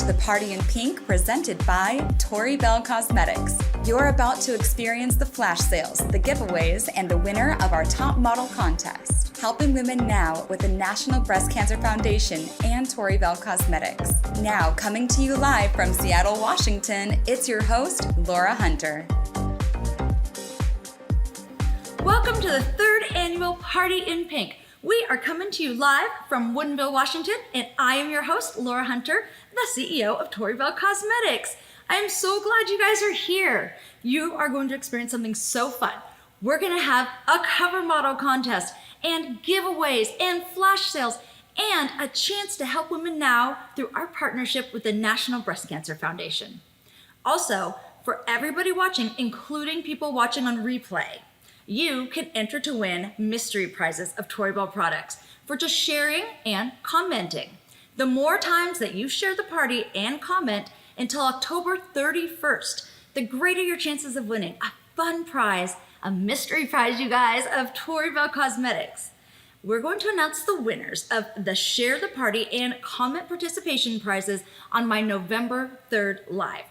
to the Party in Pink presented by Tori Bell Cosmetics. You're about to experience the flash sales, the giveaways, and the winner of our top model contest. Helping women now with the National Breast Cancer Foundation and Tori Bell Cosmetics. Now coming to you live from Seattle, Washington, it's your host, Laura Hunter. Welcome to the third annual Party in Pink. We are coming to you live from Woodinville, Washington, and I am your host, Laura Hunter, the CEO of Tori Bell Cosmetics. I am so glad you guys are here. You are going to experience something so fun. We're going to have a cover model contest and giveaways and flash sales and a chance to help women now through our partnership with the National Breast Cancer Foundation. Also, for everybody watching, including people watching on replay, you can enter to win mystery prizes of Tori Bell products for just sharing and commenting. The more times that you share the party and comment until October 31st, the greater your chances of winning a fun prize, a mystery prize, you guys, of Tori Bell Cosmetics. We're going to announce the winners of the Share the Party and comment participation prizes on my November 3rd live.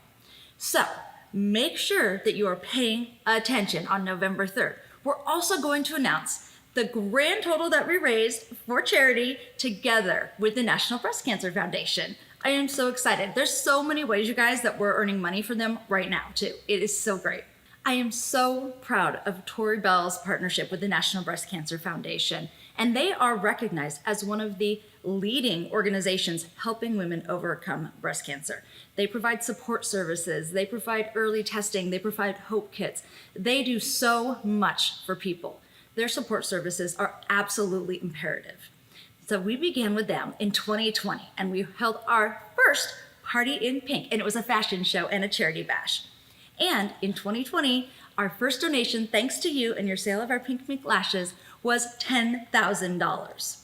So make sure that you are paying attention on November 3rd. We're also going to announce the grand total that we raised for charity together with the National Breast Cancer Foundation. I am so excited. There's so many ways, you guys, that we're earning money for them right now, too. It is so great. I am so proud of Tori Bell's partnership with the National Breast Cancer Foundation, and they are recognized as one of the leading organizations helping women overcome breast cancer. They provide support services, they provide early testing, they provide hope kits. They do so much for people. Their support services are absolutely imperative. So we began with them in 2020, and we held our first Party in Pink, and it was a fashion show and a charity bash. And in 2020, our first donation, thanks to you and your sale of our Pink Mink lashes, was $10,000.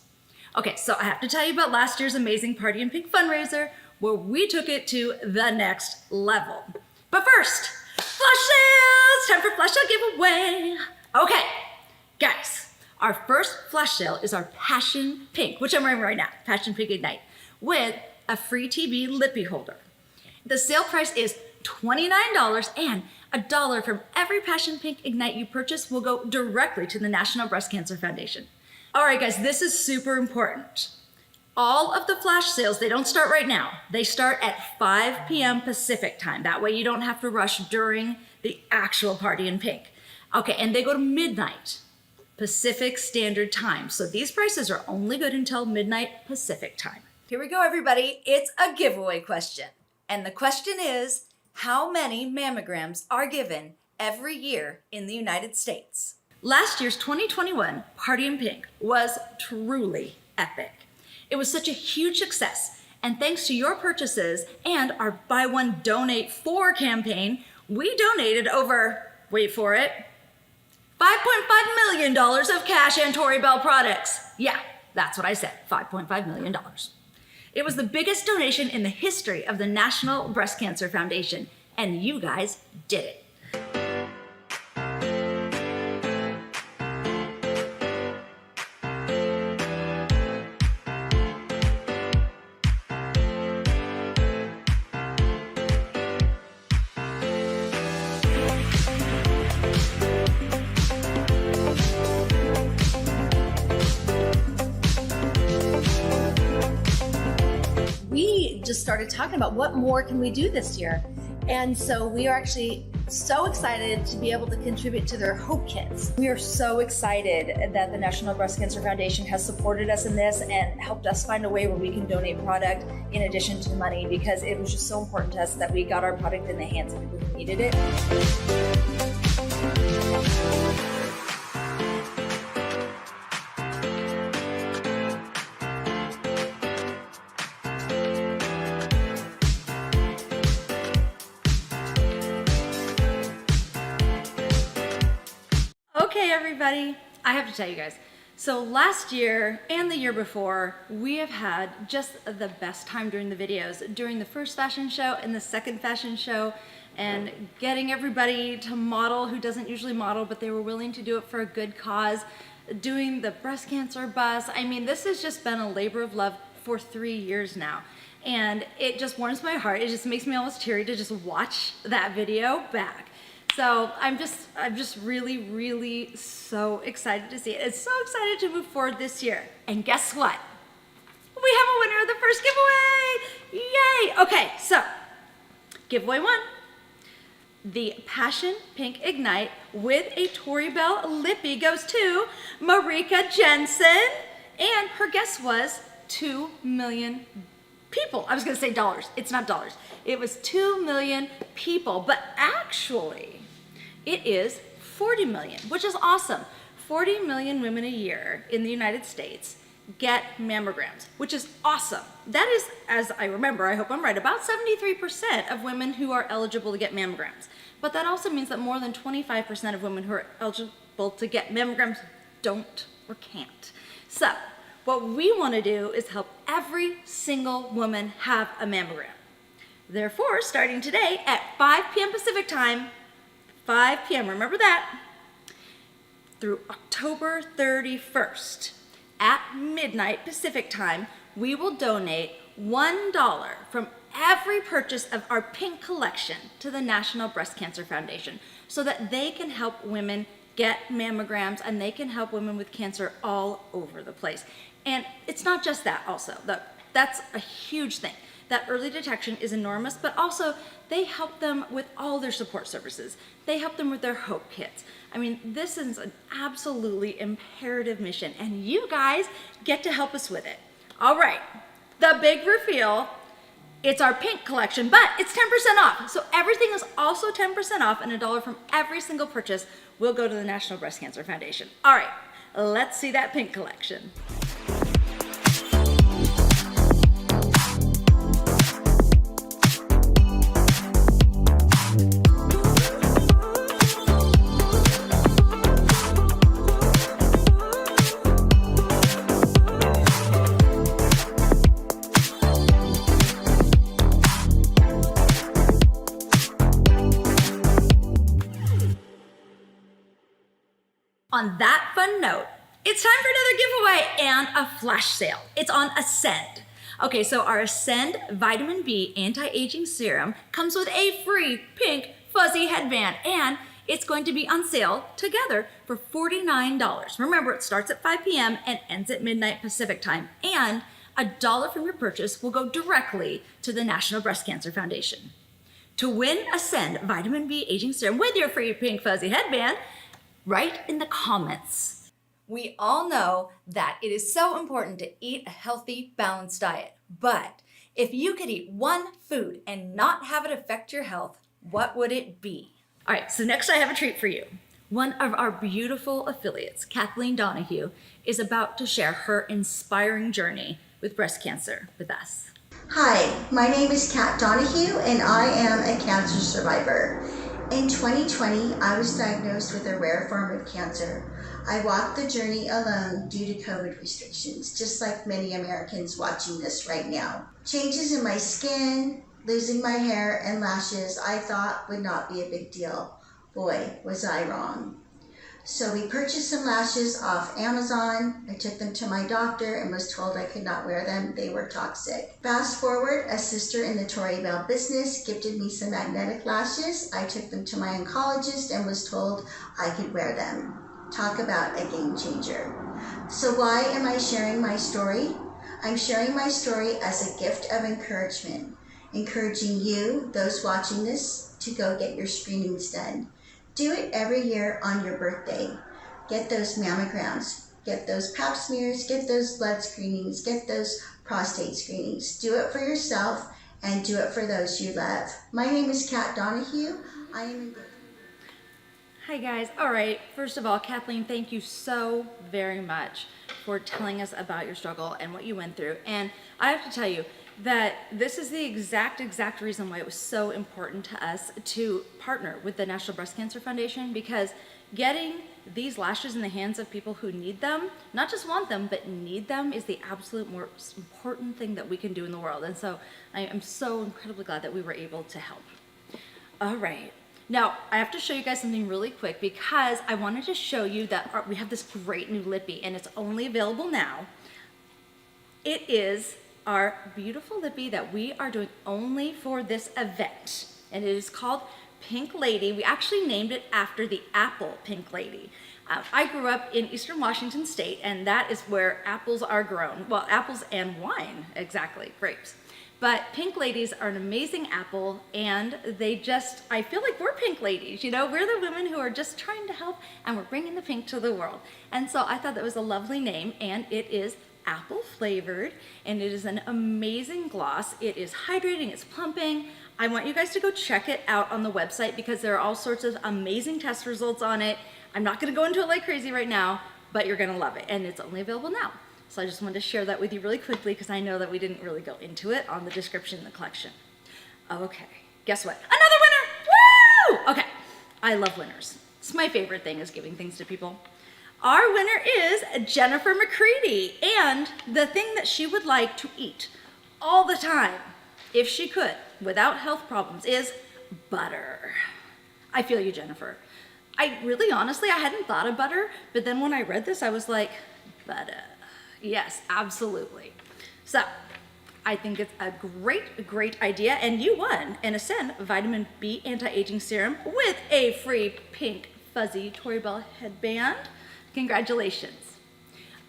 Okay, so I have to tell you about last year's amazing Party in Pink fundraiser, where we took it to the next level. But first, flash sales! Time for flash sale giveaway. Okay, guys, our first flash sale is our Passion Pink, which I'm wearing right now, Passion Pink Ignite, with a free TB lippy holder. The sale price is $29, and $1 from every Passion Pink Ignite you purchase will go directly to the National Breast Cancer Foundation. All right, guys, this is super important. All of the flash sales, they don't start right now. They start at 5 p.m. Pacific time. That way you don't have to rush during the actual Party in Pink. Okay, and they go to midnight Pacific Standard Time. So these prices are only good until midnight Pacific time. Here we go, everybody. It's a giveaway question. And the question is, how many mammograms are given every year in the United States? Last year's 2021 Party in Pink was truly epic. It was such a huge success, and thanks to your purchases and our Buy One Donate Four campaign, we donated over, wait for it, $5.5 million of cash and Tori Bell products. Yeah, that's what I said, $5.5 million. It was the biggest donation in the history of the National Breast Cancer Foundation, and you guys did it. We just started talking about what more can we do this year. And so we are actually so excited to be able to contribute to their hope kits. We are so excited that the National Breast Cancer Foundation has supported us in this and helped us find a way where we can donate product in addition to money, because it was just so important to us that we got our product in the hands of people who needed it. Okay, everybody, I have to tell you guys. So last year and the year before, we have had just the best time during the videos, during the first fashion show and the second fashion show, and getting everybody to model who doesn't usually model, but they were willing to do it for a good cause, doing the breast cancer bus. I mean, this has just been a labor of love for 3 years now. And it just warms my heart. It just makes me almost teary to just watch that video back. So I'm just really, really so excited to see it. It's so excited to move forward this year. And guess what? We have a winner of the first giveaway! Yay! Okay, so giveaway 1. The Passion Pink Ignite with a Tori Bell Lippy goes to Marika Jensen. And her guess was 2 million people. I was gonna say dollars. It's not dollars. It was 2 million people, but actually it is 40 million, which is awesome. 40 million women a year in the United States get mammograms, which is awesome. That is, as I remember, I hope I'm right, about 73% of women who are eligible to get mammograms. But that also means that more than 25% of women who are eligible to get mammograms don't or can't. So what we want to do is help every single woman have a mammogram. Therefore, starting today at 5 p.m. Pacific time, 5 p.m., remember that, through October 31st at midnight Pacific time, we will donate $1 from every purchase of our pink collection to the National Breast Cancer Foundation so that they can help women get mammograms and they can help women with cancer all over the place. And it's not just that also, that's a huge thing. That early detection is enormous, but also they help them with all their support services. They help them with their Hope Kits. I mean, this is an absolutely imperative mission, and you guys get to help us with it. All right, the big reveal, it's our pink collection, but it's 10% off. So everything is also 10% off, and $1 from every single purchase will go to the National Breast Cancer Foundation. All right, let's see that pink collection. On that fun note, it's time for another giveaway and a flash sale. It's on Ascend. Okay, so our Ascend Vitamin B Anti-Aging Serum comes with a free pink fuzzy headband, and it's going to be on sale together for $49. Remember, it starts at 5 p.m. and ends at midnight Pacific time, and $1 from your purchase will go directly to the National Breast Cancer Foundation. To win Ascend Vitamin B Aging Serum with your free pink fuzzy headband, write in the comments. We all know that it is so important to eat a healthy, balanced diet. But if you could eat one food and not have it affect your health, what would it be? All right, so next I have a treat for you. One of our beautiful affiliates, Kathleen Donahue, is about to share her inspiring journey with breast cancer with us. Hi, my name is Kat Donahue and I am a cancer survivor. In 2020, I was diagnosed with a rare form of cancer. I walked the journey alone due to COVID restrictions, just like many Americans watching this right now. Changes in my skin, losing my hair and lashes, I thought would not be a big deal. Boy, was I wrong. So we purchased some lashes off Amazon. I took them to my doctor and was told I could not wear them. They were toxic. Fast forward, a sister in the Tori Bell business gifted me some magnetic lashes. I took them to my oncologist and was told I could wear them. Talk about a game changer. So why am I sharing my story? I'm sharing my story as a gift of encouragement, encouraging you, those watching this, to go get your screenings done. Do it every year on your birthday. Get those mammograms, get those pap smears, get those blood screenings, get those prostate screenings. Do it for yourself and do it for those you love. My name is Kat Donahue. I am Hi guys. All right, first of all, Kathleen, thank you so very much for telling us about your struggle and what you went through. And I have to tell you that this is the exact reason why it was so important to us to partner with the National Breast Cancer Foundation, because getting these lashes in the hands of people who need them, not just want them, but need them, is the absolute most important thing that we can do in the world. And so I am so incredibly glad that we were able to help. All right. Now, I have to show you guys something really quick because I wanted to show you that we have this great new lippy and it's only available now. It is our beautiful lippy that we are doing only for this event. And it is called Pink Lady. We actually named it after the apple Pink Lady. I grew up in Eastern Washington State, and that is where apples are grown. Well, apples and wine, exactly, grapes. But Pink Ladies are an amazing apple, and they just, I feel like we're Pink Ladies, you know? We're the women who are just trying to help, and we're bringing the pink to the world. And so I thought that was a lovely name, and it is apple flavored, and it is an amazing gloss. It is hydrating, it's plumping. I want you guys to go check it out on the website because there are all sorts of amazing test results on it. I'm not gonna go into it like crazy right now, but you're gonna love it, and it's only available now. So I just wanted to share that with you really quickly because I know that we didn't really go into it on the description in the collection. Okay, guess what? Another winner! Woo! Okay, I love winners. It's my favorite thing is giving things to people. Our winner is Jennifer McCready, and the thing that she would like to eat all the time, if she could, without health problems, is butter. I feel you, Jennifer. I really, honestly, I hadn't thought of butter, but then when I read this, I was like, butter. Yes, absolutely. So, I think it's a great idea, and you won an Ascend Vitamin B Anti-Aging Serum with a free pink fuzzy Tori Bell headband. Congratulations.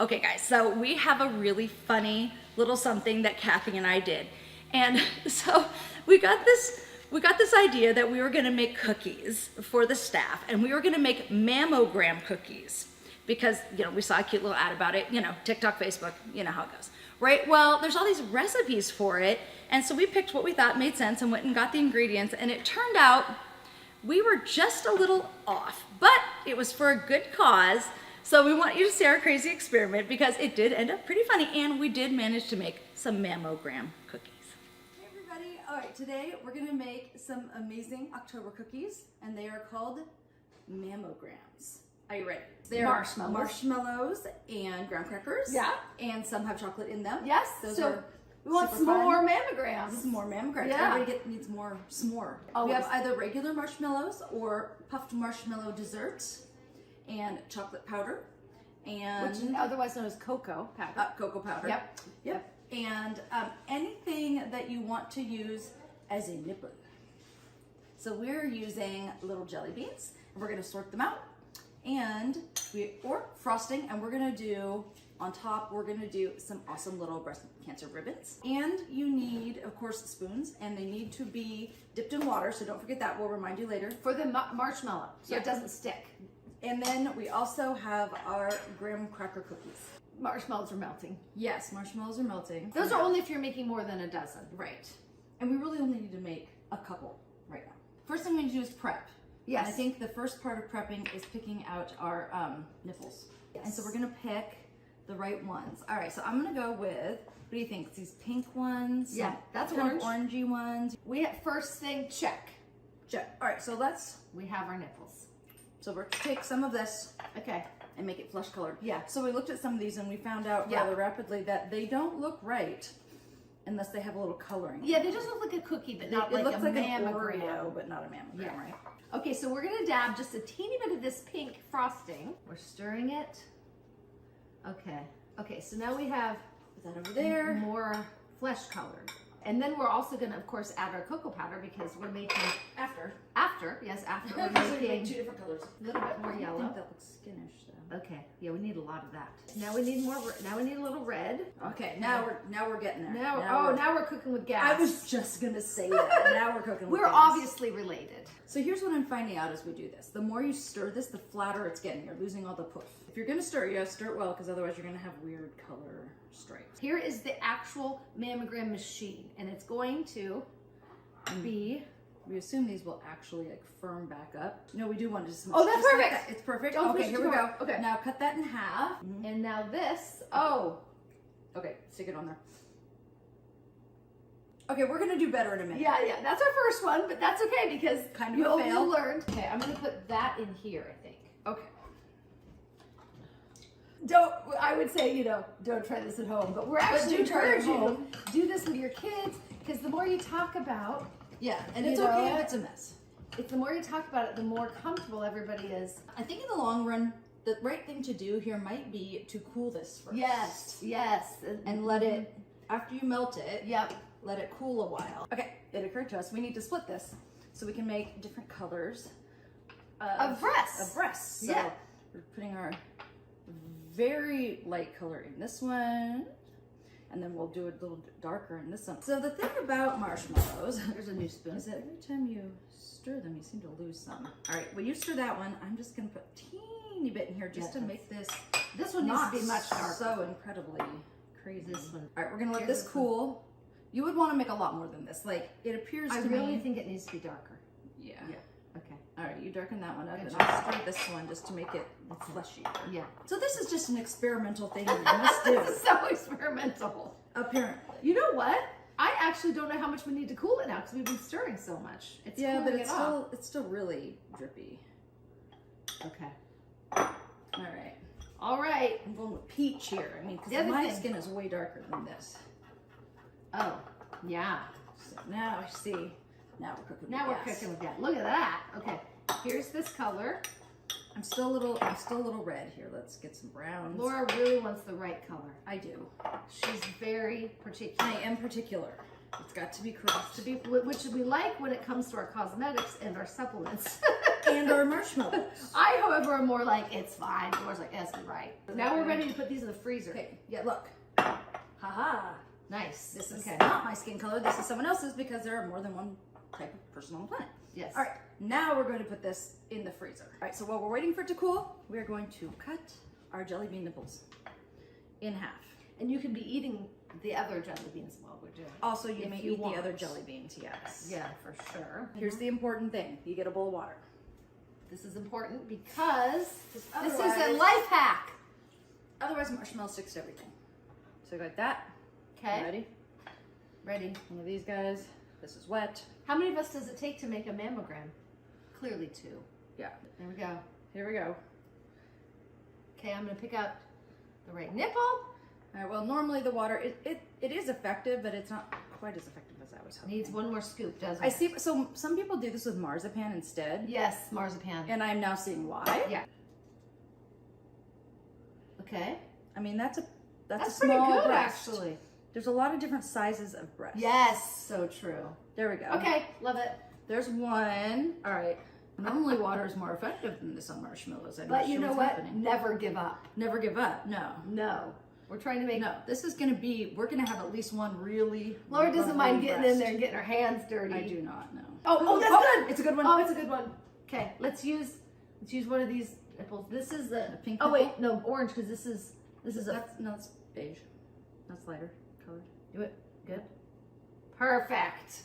Okay, guys, so we have a really funny little something that Kathy and I did. And so we got this idea that we were gonna make cookies for the staff, and we were gonna make mammogram cookies because, you know, we saw a cute little ad about it, you know, TikTok, Facebook, you know how it goes, right? Well, there's all these recipes for it, and so we picked what we thought made sense and went and got the ingredients, and it turned out we were just a little off, but it was for a good cause. So we want you to see our crazy experiment because it did end up pretty funny, and we did manage to make some mammogram cookies. Hey everybody, all right, today we're gonna make some amazing October cookies, and they are called mammograms. Are you ready? They're marshmallows and graham crackers. Yeah. And some have chocolate in them. Yes. Those so are we want super some fun. more mammograms. Some more mammograms. Yeah. Everybody needs more s'more. Always. We have either regular marshmallows or puffed marshmallow dessert and chocolate powder and Which otherwise known as cocoa powder. cocoa powder. Yep. And anything that you want to use as a nipple. So we're using little jelly beans. We're gonna sort them out, and or frosting, and we're gonna do on top. We're gonna do some awesome little breast cancer ribbons. And you need, of course, spoons, and they need to be dipped in water. So don't forget that. We'll remind you later. For the marshmallow, so it doesn't stick. And then we also have our graham cracker cookies. Marshmallows are melting. Yes, marshmallows are melting. Those are only if you're making more than a dozen. Right. And we really only need to make a couple right now. First thing we need to do is prep. Yes. And I think the first part of prepping is picking out our nipples. Yes. And so we're gonna pick the right ones. All right, so I'm gonna go with, what do you think? It's these pink ones? Yeah, that's kind of orange. orangey ones. We have first thing, check. Check. All right, so We have our nipples. we're gonna take some of this Okay. and make it flesh colored. Yeah. So we looked at some of these and we found out Yeah. rather rapidly that they don't look right unless they have a little coloring. Yeah, they just look like a cookie, but not It like looks a like an mammogram. Oreo, but not a mammogram, Yeah. right? Okay, so we're gonna dab just a teeny bit of this pink frosting. We're stirring it. Okay, so now we have Put that over there. more flesh colored. And then we're also gonna, of course, add our cocoa powder because we're making, After. after we're Make making two different colors. a little bit more I think yellow. that looks skinnish though. Okay, yeah, we need a lot of that. Now we need more, now we need a little red. Okay, now we're getting there. Now we're cooking with gas. I was just gonna say that. Now we're cooking with We're gas. obviously related. So here's what I'm finding out as we do this. The more you stir this, the flatter it's getting. You're losing all the poof. If you're gonna stir, you gotta stir it well, because otherwise you're gonna have weird color stripes. Here is the actual mammogram machine, and it's going to be. We assume these will actually like firm back up. No, we do want to just. Oh, that's just like perfect. that. It's perfect. Don't Okay, push here too we go. hard. Okay. Now cut that in half. And now this, oh, Okay, stick it on there. Okay, we're gonna do better in a minute. yeah, that's our first one, but that's okay because Kind of you a only fail. learned. Okay, I'm gonna put that in here, I think. Okay. I would say, don't try this at home, but we're actually do try it at encouraging you home. to do this with your kids because the more you talk about, Yeah, and You it's know okay what? if it's a mess. the more you talk about it, the more comfortable everybody is. I think in the long run, the right thing to do here might be to cool this first. Yes. And let it after you melt it, Yep. let it cool a while. Okay, it occurred to us we need to split this so we can make different colors Of breasts. Of breasts. So Yeah. we're putting our very light color in this one, and then we'll do it a little darker in this one. So the thing about marshmallows, There's a new spoon. is that every time you stir them, you seem to lose some. All right, well, you stir that one. I'm just gonna put a teeny bit in here just to make this This one needs not to be much darker. so incredibly crazy. This one. All right, we're gonna let Here's this this one. cool. You would want to make a lot more than this. Like, it appears I to really me. think it needs to be darker. Yeah. Yeah. Okay. All right, you darken that one up, Good and job. I'll stir this one just to make it fleshy. Yeah. So this is just an experimental thing we must do. This is so experimental. Apparently. You know what? I actually don't know how much we need to cool it now because we've been stirring so much. It's Yeah, but cooling it's it off. still really drippy. Okay. All right. All right. I'm going with peach here. I mean, The because other my thing- skin is way darker than this. Oh, yeah. So now I see. Now we're cooking. Now with we're gas. cooking with that. Look at that. Okay. Here's this color. I'm still a little red here. Let's get some browns. Laura really wants the right color. I do. She's very particular. I am particular. It's got to be correct. To be, which we like when it comes to our cosmetics and our supplements. And our marshmallows. I, however, am more like, it's fine. Laura's like, yes, you're right. Now we're ready to put these in the freezer. Okay. Yeah. Look. Haha. Nice. This is okay. not my skin color. This is someone else's because there are more than one type of person on the planet. Yes. All right, now we're going to put this in the freezer. All right, so while we're waiting for it to cool, we're going to cut our jelly bean nipples in half. And you can be eating the other jelly beans while we're doing it. Also, you If may you eat want. the other jelly beans, yes. Yeah, for sure. Here's the important thing. You get a bowl of water. This is important because this is a otherwise- life hack. Otherwise, marshmallow sticks to everything. So like that. Okay. Ready? Ready. One of these guys. This is wet. How many of us does it take to make a mammogram? Clearly 2. Yeah. There we go. Here we go. Okay, I'm gonna pick out the right nipple. All right, well, normally the water, it is effective, but it's not quite as effective as I was hoping. Needs one more scoop, doesn't I it? see, so some people do this with marzipan instead, Yes, marzipan. and I'm now seeing why. Yeah. Okay. I mean, that's a That's small pretty good, breast. actually. There's a lot of different sizes of breasts. Yes, so true. There we go. Okay, love it. There's one. All right. Normally water is more effective than this on marshmallows. I'm But not you sure know what's what? happening. Never give up. Never give up. No. No. We're trying to make. No. This is going to be, we're going to have at least one really Laura doesn't lovely mind getting in breast. there and getting her hands dirty. I do not know. Oh, that's good. It's a good one. Oh, it's a good one. Okay, let's use one of these nipples. This is the pink Oh wait, nipple? no, orange because this is a That's beige. That's lighter colored. do it good. Perfect.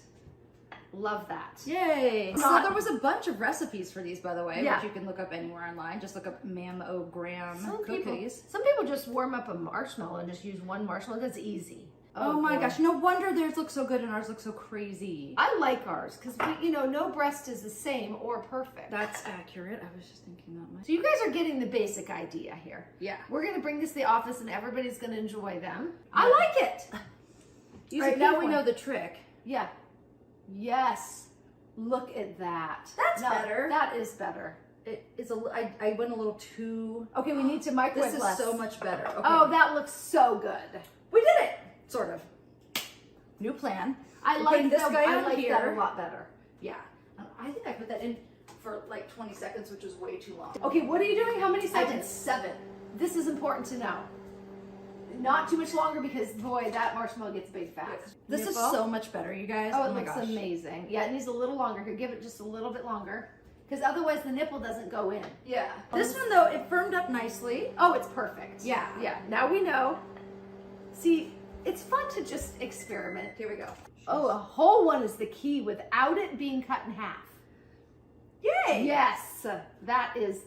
Love that. Yay! So Not- there was a bunch of recipes for these, by the way, Yeah. which you can look up anywhere online. Just look up mammogram Some cookies. people just warm up a marshmallow and just use one marshmallow. That's easy. Oh, my boy. gosh! No wonder theirs look so good and ours look so crazy. I like ours because no breast is the same or perfect. That's accurate. I was just thinking that much. So you guys are getting the basic idea here. Yeah. We're gonna bring this to the office and everybody's gonna enjoy them. I like it. Use All a right, now pink we one. know the trick. Yeah. Yes. Look at that. That's No, better. That is better. It's I went a little too. Okay, we need to microwave This is less. so much better. Okay. Oh, that looks so good. we did it. Sort of. New plan. I We're like putting this that. guy I on like here. that a lot better. Yeah. I think I put that in for like 20 seconds, which is way too long. Okay, what are you doing? How many I seconds? did 7. This is important to know. Not too much longer because boy, that marshmallow gets big fast. This is Nipple. so much better, you guys. Oh, it my looks gosh. amazing. Yeah, it needs a little longer. Could give it just a little bit longer because otherwise the nipple doesn't go in. Yeah. This one though, it firmed up nicely. Oh, it's perfect. Yeah. Yeah. Now we know. See, it's fun to just experiment. Here we go. Oh, a whole one is the key without it being cut in half. Yay! Yes, that is.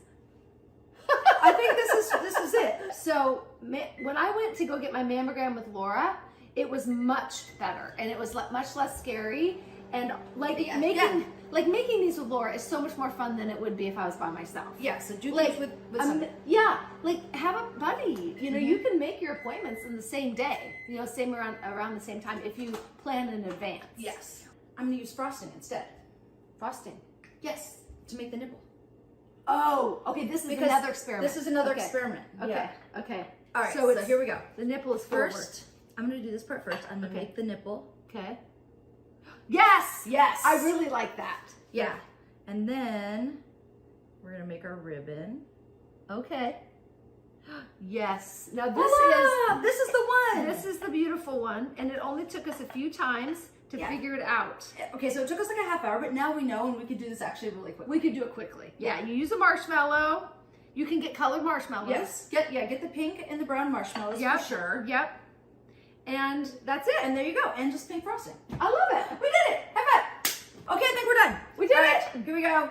I think this is it. So when I went to go get my mammogram with Laura, it was much better and it was much less scary. And like making these with Laura is so much more fun than it would be if I was by myself. Yeah. So do Like these with somebody. yeah, like have a buddy. You know, you can make your appointments in the same day. You know, same around the same time if you plan in advance. Yes. I'm gonna use frosting instead. Frosting. Yes. To make the nipple. Oh, okay. This is Because another experiment. This is another Okay. experiment. Okay. Yeah. Okay. All right. So So, it's here we go. the nipple is First, I'm gonna do this part first. I'm gonna make the nipple. Okay. Yes. Yes. I really like that. Yeah. And then we're gonna make our ribbon. Okay. Yes. Now this This is the one. This is the beautiful one, and it only took us a few times to figure it out. Okay, so it took us like a half hour, but now we know, and we could do this actually really quickly. We could do it quickly. Yeah, you use a marshmallow. You can get colored marshmallows. Yes. Get the pink and the brown marshmallows Yep. for sure. Yep. And that's it. And there you go. And just pink frosting. I love it. We did it. High five. Okay, I think we're done. We did All it. right, here we go.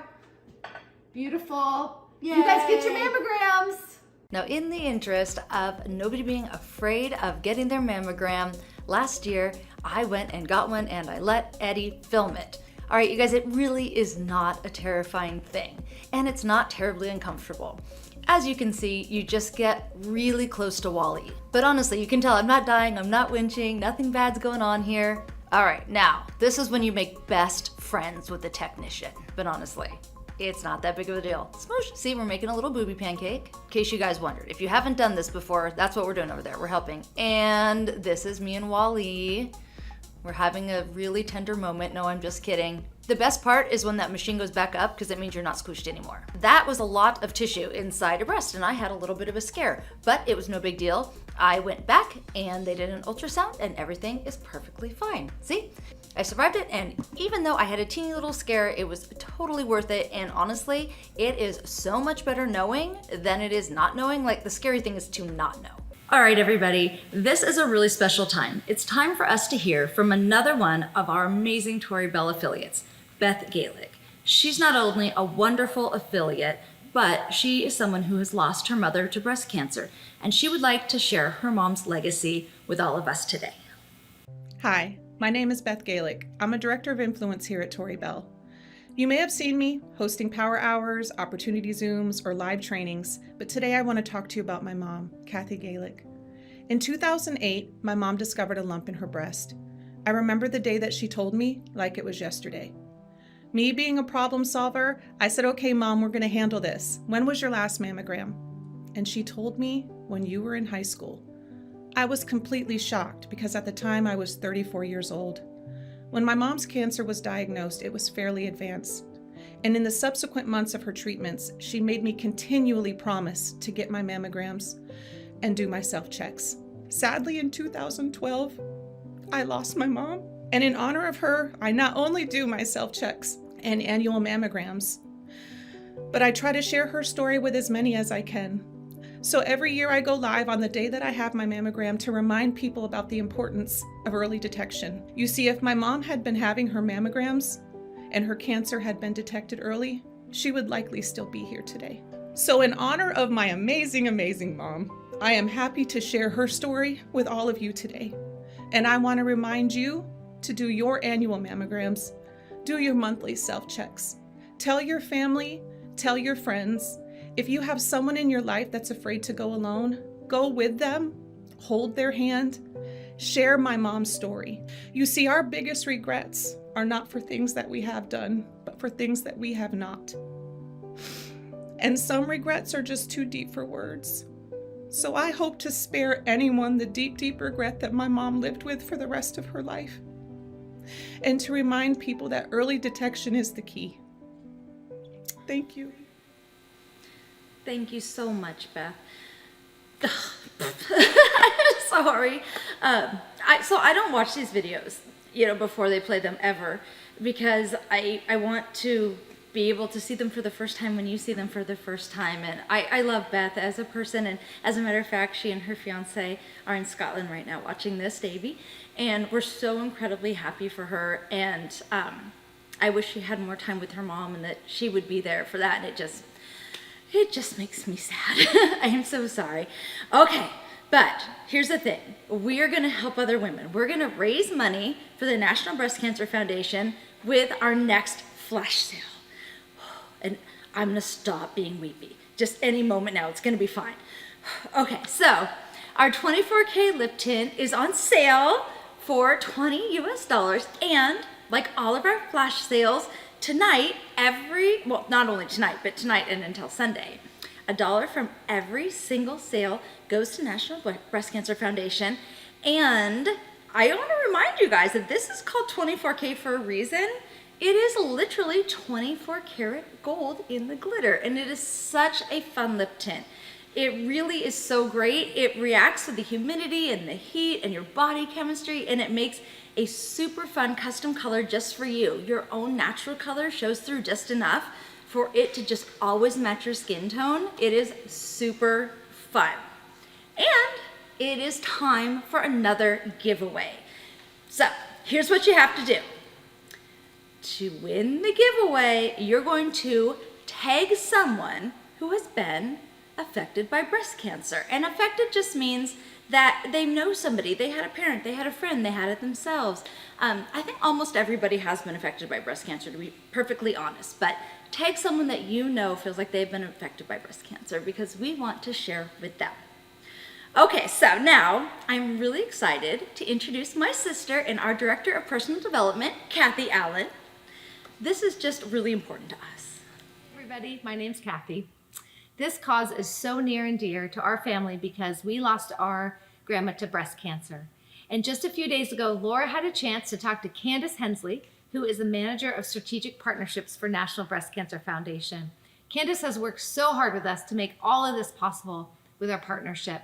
Beautiful. You guys get your Yay. mammograms. Now, in the interest of nobody being afraid of getting their mammogram, last year I went and got one and I let Eddie film it. All right, you guys, it really is not a terrifying thing, and it's not terribly uncomfortable. As you can see, you just get really close to Wall-E. But honestly, you can tell I'm not dying, I'm not winching, nothing bad's going on here. All right, now, this is when you make best friends with the technician. But honestly, it's not that big of a deal. Smoosh. See, we're making a little booby pancake. In case you guys wondered, if you haven't done this before, that's what we're doing over there. We're helping. And this is me and Wall-E. We're having a really tender moment. No, I'm just kidding. The best part is when that machine goes back up because it means you're not squished anymore. That was a lot of tissue inside a breast and I had a little bit of a scare, but it was no big deal. I went back and they did an ultrasound and everything is perfectly fine. See? I survived it, and even though I had a teeny little scare, it was totally worth it, and honestly, it is so much better knowing than it is not knowing. Like, the scary thing is to not know. All right, everybody, this is a really special time. It's time for us to hear from another one of our amazing Tori Bell affiliates, Beth Gaelic. She's not only a wonderful affiliate, but she is someone who has lost her mother to breast cancer, and she would like to share her mom's legacy with all of us today. Hi, my name is Beth Gaelic. I'm a Director of Influence here at Tori Bell. You may have seen me hosting power hours, opportunity Zooms, or live trainings, but today I want to talk to you about my mom, Kathy Gaelic. In 2008, my mom discovered a lump in her breast. I remember the day that she told me like it was yesterday. Me being a problem solver, I said, okay, Mom, we're going to handle this. When was your last mammogram? And she told me, when you were in high school. I was completely shocked because at the time I was 34 years old. When my mom's cancer was diagnosed, it was fairly advanced. And in the subsequent months of her treatments, she made me continually promise to get my mammograms and do my self-checks. Sadly, in 2012, I lost my mom. And in honor of her, I not only do my self-checks and annual mammograms, but I try to share her story with as many as I can. So every year I go live on the day that I have my mammogram to remind people about the importance of early detection. You see, if my mom had been having her mammograms and her cancer had been detected early, she would likely still be here today. So in honor of my amazing, amazing mom, I am happy to share her story with all of you today. And I want to remind you to do your annual mammograms, do your monthly self-checks. Tell your family, tell your friends. If you have someone in your life that's afraid to go alone, go with them, hold their hand, share my mom's story. You see, our biggest regrets are not for things that we have done, but for things that we have not. And some regrets are just too deep for words. So I hope to spare anyone the deep, deep regret that my mom lived with for the rest of her life. And to remind people that early detection is the key. Thank you. Thank you so much, Beth. Sorry. So I don't watch these videos, before they play them ever, because I want to be able to see them for the first time when you see them for the first time. And I love Beth as a person, and as a matter of fact, she and her fiance are in Scotland right now watching this, Davey, and we're so incredibly happy for her. And I wish she had more time with her mom and that she would be there for that. And it just makes me sad. I am so sorry. Okay, but here's the thing. We are going to help other women. We're going to raise money for the National Breast Cancer Foundation with our next flash sale. And I'm going to stop being weepy. Just any moment now. It's going to be fine. Okay, so our 24K lip tint is on sale for $20 US. And like all of our flash sales, tonight, not only tonight, but tonight and until Sunday, $1 from every single sale goes to National Breast Cancer Foundation. And I want to remind you guys that this is called 24K for a reason. It is literally 24 karat gold in the glitter, and it is such a fun lip tint. It really is so great. It reacts with the humidity and the heat and your body chemistry, and it makes a super fun custom color just for you. Your own natural color shows through just enough for it to just always match your skin tone. It is super fun. And it is time for another giveaway. So here's what you have to do. To win the giveaway, you're going to tag someone who has been affected by breast cancer. And affected just means that they know somebody, they had a parent, they had a friend, they had it themselves. I think almost everybody has been affected by breast cancer, to be perfectly honest, but tag someone that you know feels like they've been affected by breast cancer, because we want to share with them. Okay, so now I'm really excited to introduce my sister and our Director of Personal Development, Kathy Allen. This is just really important to us. Everybody, my name's Kathy. This cause is so near and dear to our family because we lost our grandma to breast cancer. And just a few days ago, Laura had a chance to talk to Candace Hensley, who is the Manager of Strategic Partnerships for National Breast Cancer Foundation. Candace has worked so hard with us to make all of this possible with our partnership.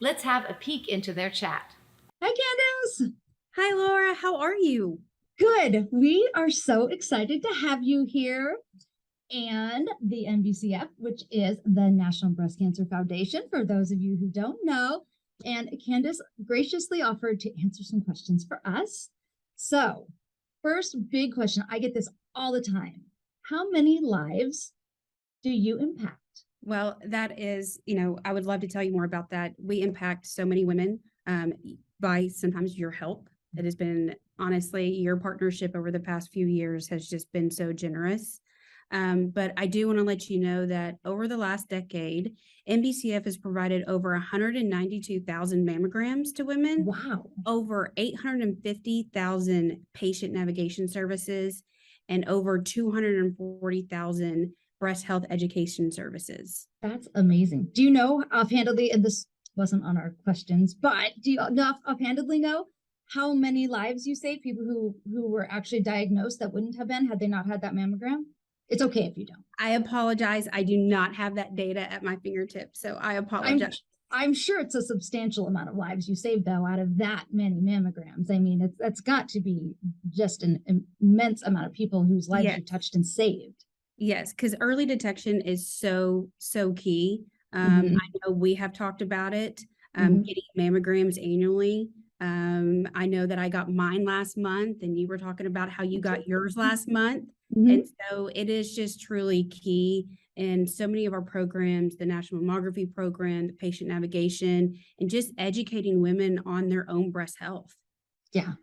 Let's have a peek into their chat. Hi, Candace. Hi, Laura. How are you? Good. We are so excited to have you here. And the NBCF, which is the National Breast Cancer Foundation, for those of you who don't know. And Candace graciously offered to answer some questions for us. So, first big question, I get this all the time. How many lives do you impact? Well, that is, I would love to tell you more about that. We impact so many women by sometimes your help. It has been, honestly, your partnership over the past few years has just been so generous. But I do want to let you know that over the last decade, NBCF has provided over 192,000 mammograms to women. Wow. Over 850,000 patient navigation services, and over 240,000 breast health education services. That's amazing. Do you know offhandedly, and this wasn't on our questions, but do you offhandedly know how many lives you saved, people who were actually diagnosed that wouldn't have been had they not had that mammogram? It's okay if you don't. I apologize. I do not have that data at my fingertips, so I apologize. I'm sure it's a substantial amount of lives you saved, though, out of that many mammograms. I mean, that's got to be just an immense amount of people whose lives you touched and saved. Yes, because early detection is so key. I know we have talked about it, getting mammograms annually. I know that I got mine last month, and you were talking about how you got yours last month. And so it is just truly key. And so many of our programs, the National Mammography Program, the patient navigation, and just educating women on their own breast health. Yeah.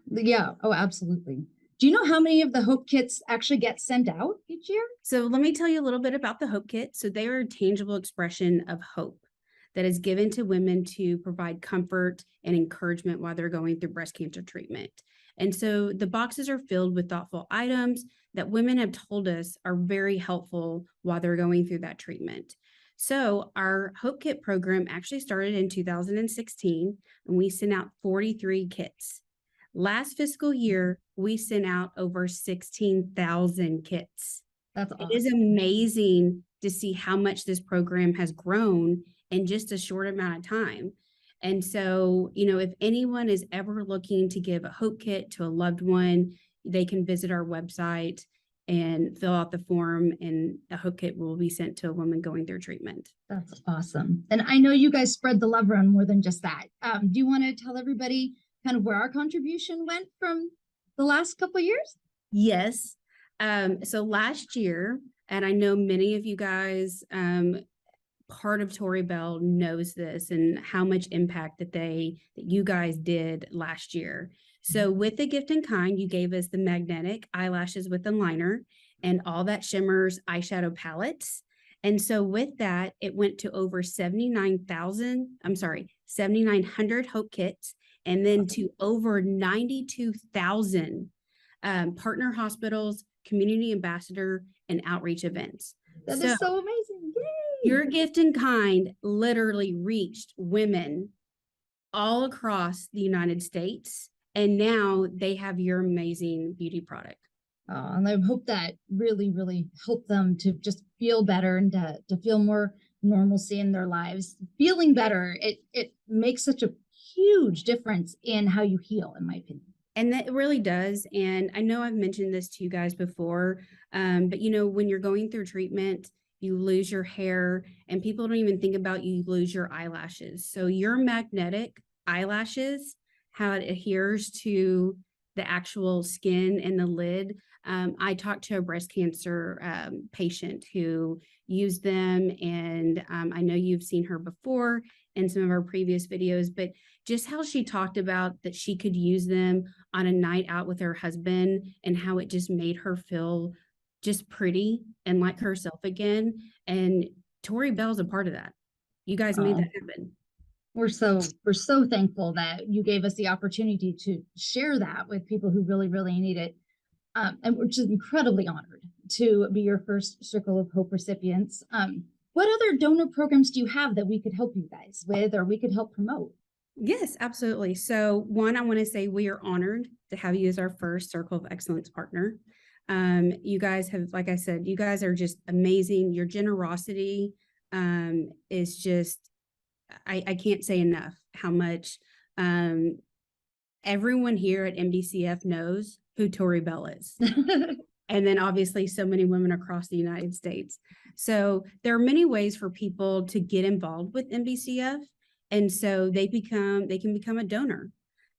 Oh, absolutely. Do you know how many of the Hope Kits actually get sent out each year? So let me tell you a little bit about the Hope Kit. So they are a tangible expression of hope that is given to women to provide comfort and encouragement while they're going through breast cancer treatment. And so the boxes are filled with thoughtful items that women have told us are very helpful while they're going through that treatment. So our Hope Kit program actually started in 2016, and we sent out 43 kits. Last fiscal year, we sent out over 16,000 kits. That's awesome. It is amazing to see how much this program has grown in just a short amount of time. And so, if anyone is ever looking to give a Hope Kit to a loved one, they can visit our website and fill out the form, and a Hope Kit will be sent to a woman going through treatment. That's awesome. And I know you guys spread the love around more than just that. Do you want to tell everybody kind of where our contribution went from the last couple of years? Yes. So last year, and I know many of you guys, part of Tori Bell knows this and how much impact that you guys did last year. So with the Gift in Kind, you gave us the magnetic eyelashes with a liner and All That Shimmers eyeshadow palettes. And so with that, it went to over 7,900 Hope Kits, and then to over 92,000 partner hospitals, community ambassador, and outreach events. That is so amazing. Yay! Your Gift in Kind literally reached women all across the United States. And now they have your amazing beauty product. And I hope that really, really helped them to just feel better and to feel more normalcy in their lives. Feeling better, it makes such a huge difference in how you heal, in my opinion. And that really does. And I know I've mentioned this to you guys before, but you know, when you're going through treatment, you lose your hair, and people don't even think about you lose your eyelashes. So your magnetic eyelashes, how it adheres to the actual skin and the lid. I talked to a breast cancer patient who used them, and I know you've seen her before in some of our previous videos, but just how she talked about that she could use them on a night out with her husband and how it just made her feel just pretty and like herself again. And Tori Bell's a part of that. You guys made that happen. We're so thankful that you gave us the opportunity to share that with people who really, really need it. And we're just incredibly honored to be your first Circle of Hope recipients. What other donor programs do you have that we could help you guys with, or we could help promote? Yes, absolutely. So one, I want to say we are honored to have you as our first Circle of Excellence partner. You guys have, like I said, you guys are just amazing. Your generosity is just, I can't say enough how much everyone here at MBCF knows who Tori Bell is. And then obviously so many women across the United States. So there are many ways for people to get involved with MBCF. And so they can become a donor.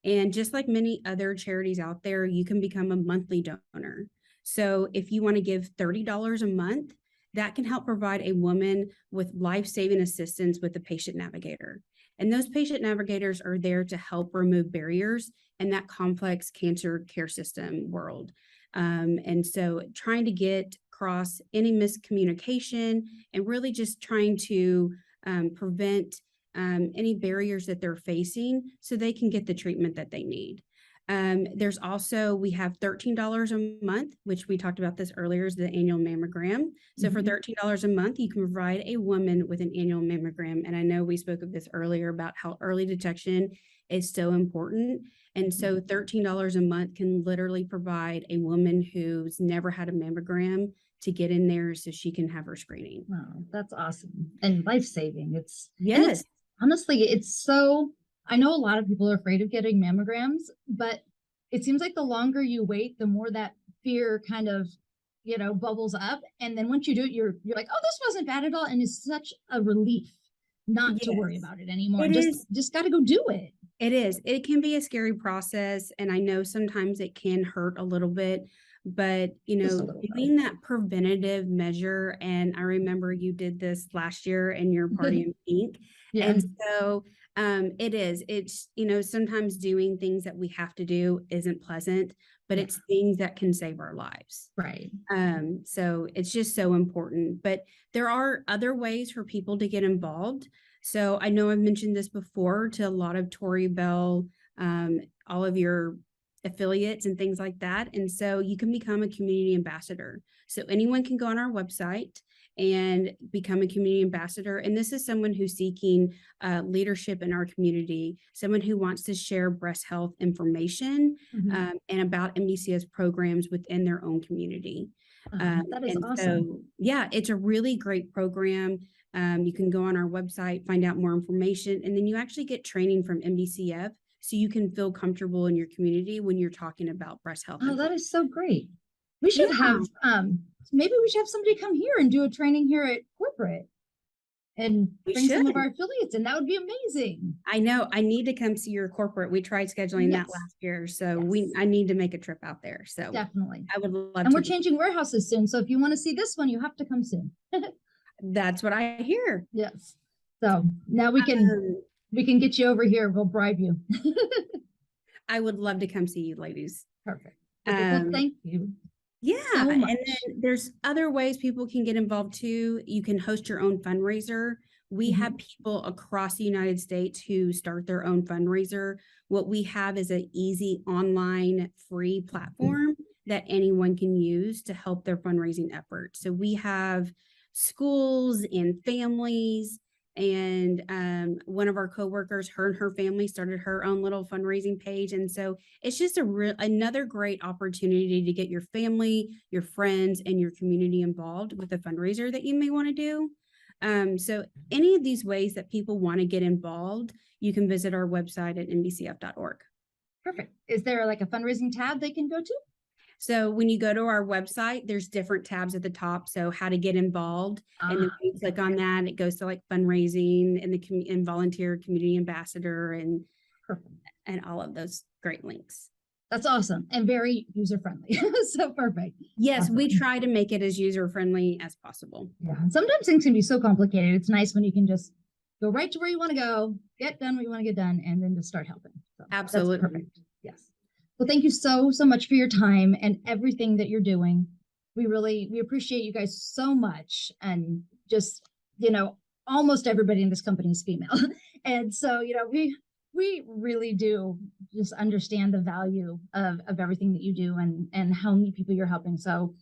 And just like many other charities out there, you can become a monthly donor. So if you want to give $30 a month, that can help provide a woman with life-saving assistance with the patient navigator. And those patient navigators are there to help remove barriers in that complex cancer care system world. And so trying to get across any miscommunication and really just trying to prevent any barriers that they're facing so they can get the treatment that they need. There's also, we have $13 a month, which we talked about this earlier, is the annual mammogram. So for $13 a month, you can provide a woman with an annual mammogram. And I know we spoke of this earlier about how early detection is so important. And so $13 a month can literally provide a woman who's never had a mammogram to get in there so she can have her screening. Wow, that's awesome. And life-saving. Yes. Honestly, it's so, I know a lot of people are afraid of getting mammograms, but it seems like the longer you wait, the more that fear kind of, bubbles up. And then once you do it, you're like, oh, this wasn't bad at all. And it's such a relief not to worry about it anymore. Just got to go do it. It is. It can be a scary process. And I know sometimes it can hurt a little bit, but doing that preventative measure. And I remember you did this last year in your Party in Pink. Yeah. And so it's, sometimes doing things that we have to do isn't pleasant, but it's things that can save our lives. Right. So it's just so important, but there are other ways for people to get involved. So I know I've mentioned this before to a lot of Tori Bell, all of your affiliates and things like that. And so you can become a community ambassador. So anyone can go on our website and become a community ambassador. And this is someone who's seeking leadership in our community, someone who wants to share breast health information and about MBCS programs within their own community. That is awesome. So, yeah, it's a really great program. You can go on our website, find out more information, and then you actually get training from MBCF so you can feel comfortable in your community when you're talking about breast health. Oh, that is so great. We should have, maybe we should have somebody come here and do a training here at corporate and bring some of our affiliates, and that would be amazing. I know. I need to come see your corporate. We tried scheduling that last year, so I need to make a trip out there. So definitely, I would love and we're changing warehouses soon, so if you want to see this one, you have to come soon. That's what I hear. Yes. So now we can get you over here. We'll bribe you. I would love to come see you, ladies. Perfect. Well, thank you. Yeah. So and then there's other ways people can get involved too. You can host your own fundraiser. We have people across the United States who start their own fundraiser. What we have is an easy online free platform that anyone can use to help their fundraising efforts. So we have schools and families And one of our coworkers, her and her family started her own little fundraising page. And so it's just another great opportunity to get your family, your friends, and your community involved with a fundraiser that you may want to do. So any of these ways that people want to get involved, you can visit our website at nbcf.org. Perfect. Is there like a fundraising tab they can go to? So when you go to our website, there's different tabs at the top. So how to get involved, and then when you click on that, it goes to like fundraising and and volunteer, community ambassador, and all of those great links. That's awesome and very user friendly. So perfect. Yes, Awesome. we try to make it as user friendly as possible. Yeah. Sometimes things can be so complicated. It's nice when you can just go right to where you want to go, get done what you want to get done, and then just start helping. So Absolutely. That's perfect. Yes. Well, thank you so much for your time and everything that you're doing. We appreciate you guys so much. And just, almost everybody in this company is female. And so, we really do just understand the value of everything that you do and how many people you're helping. So,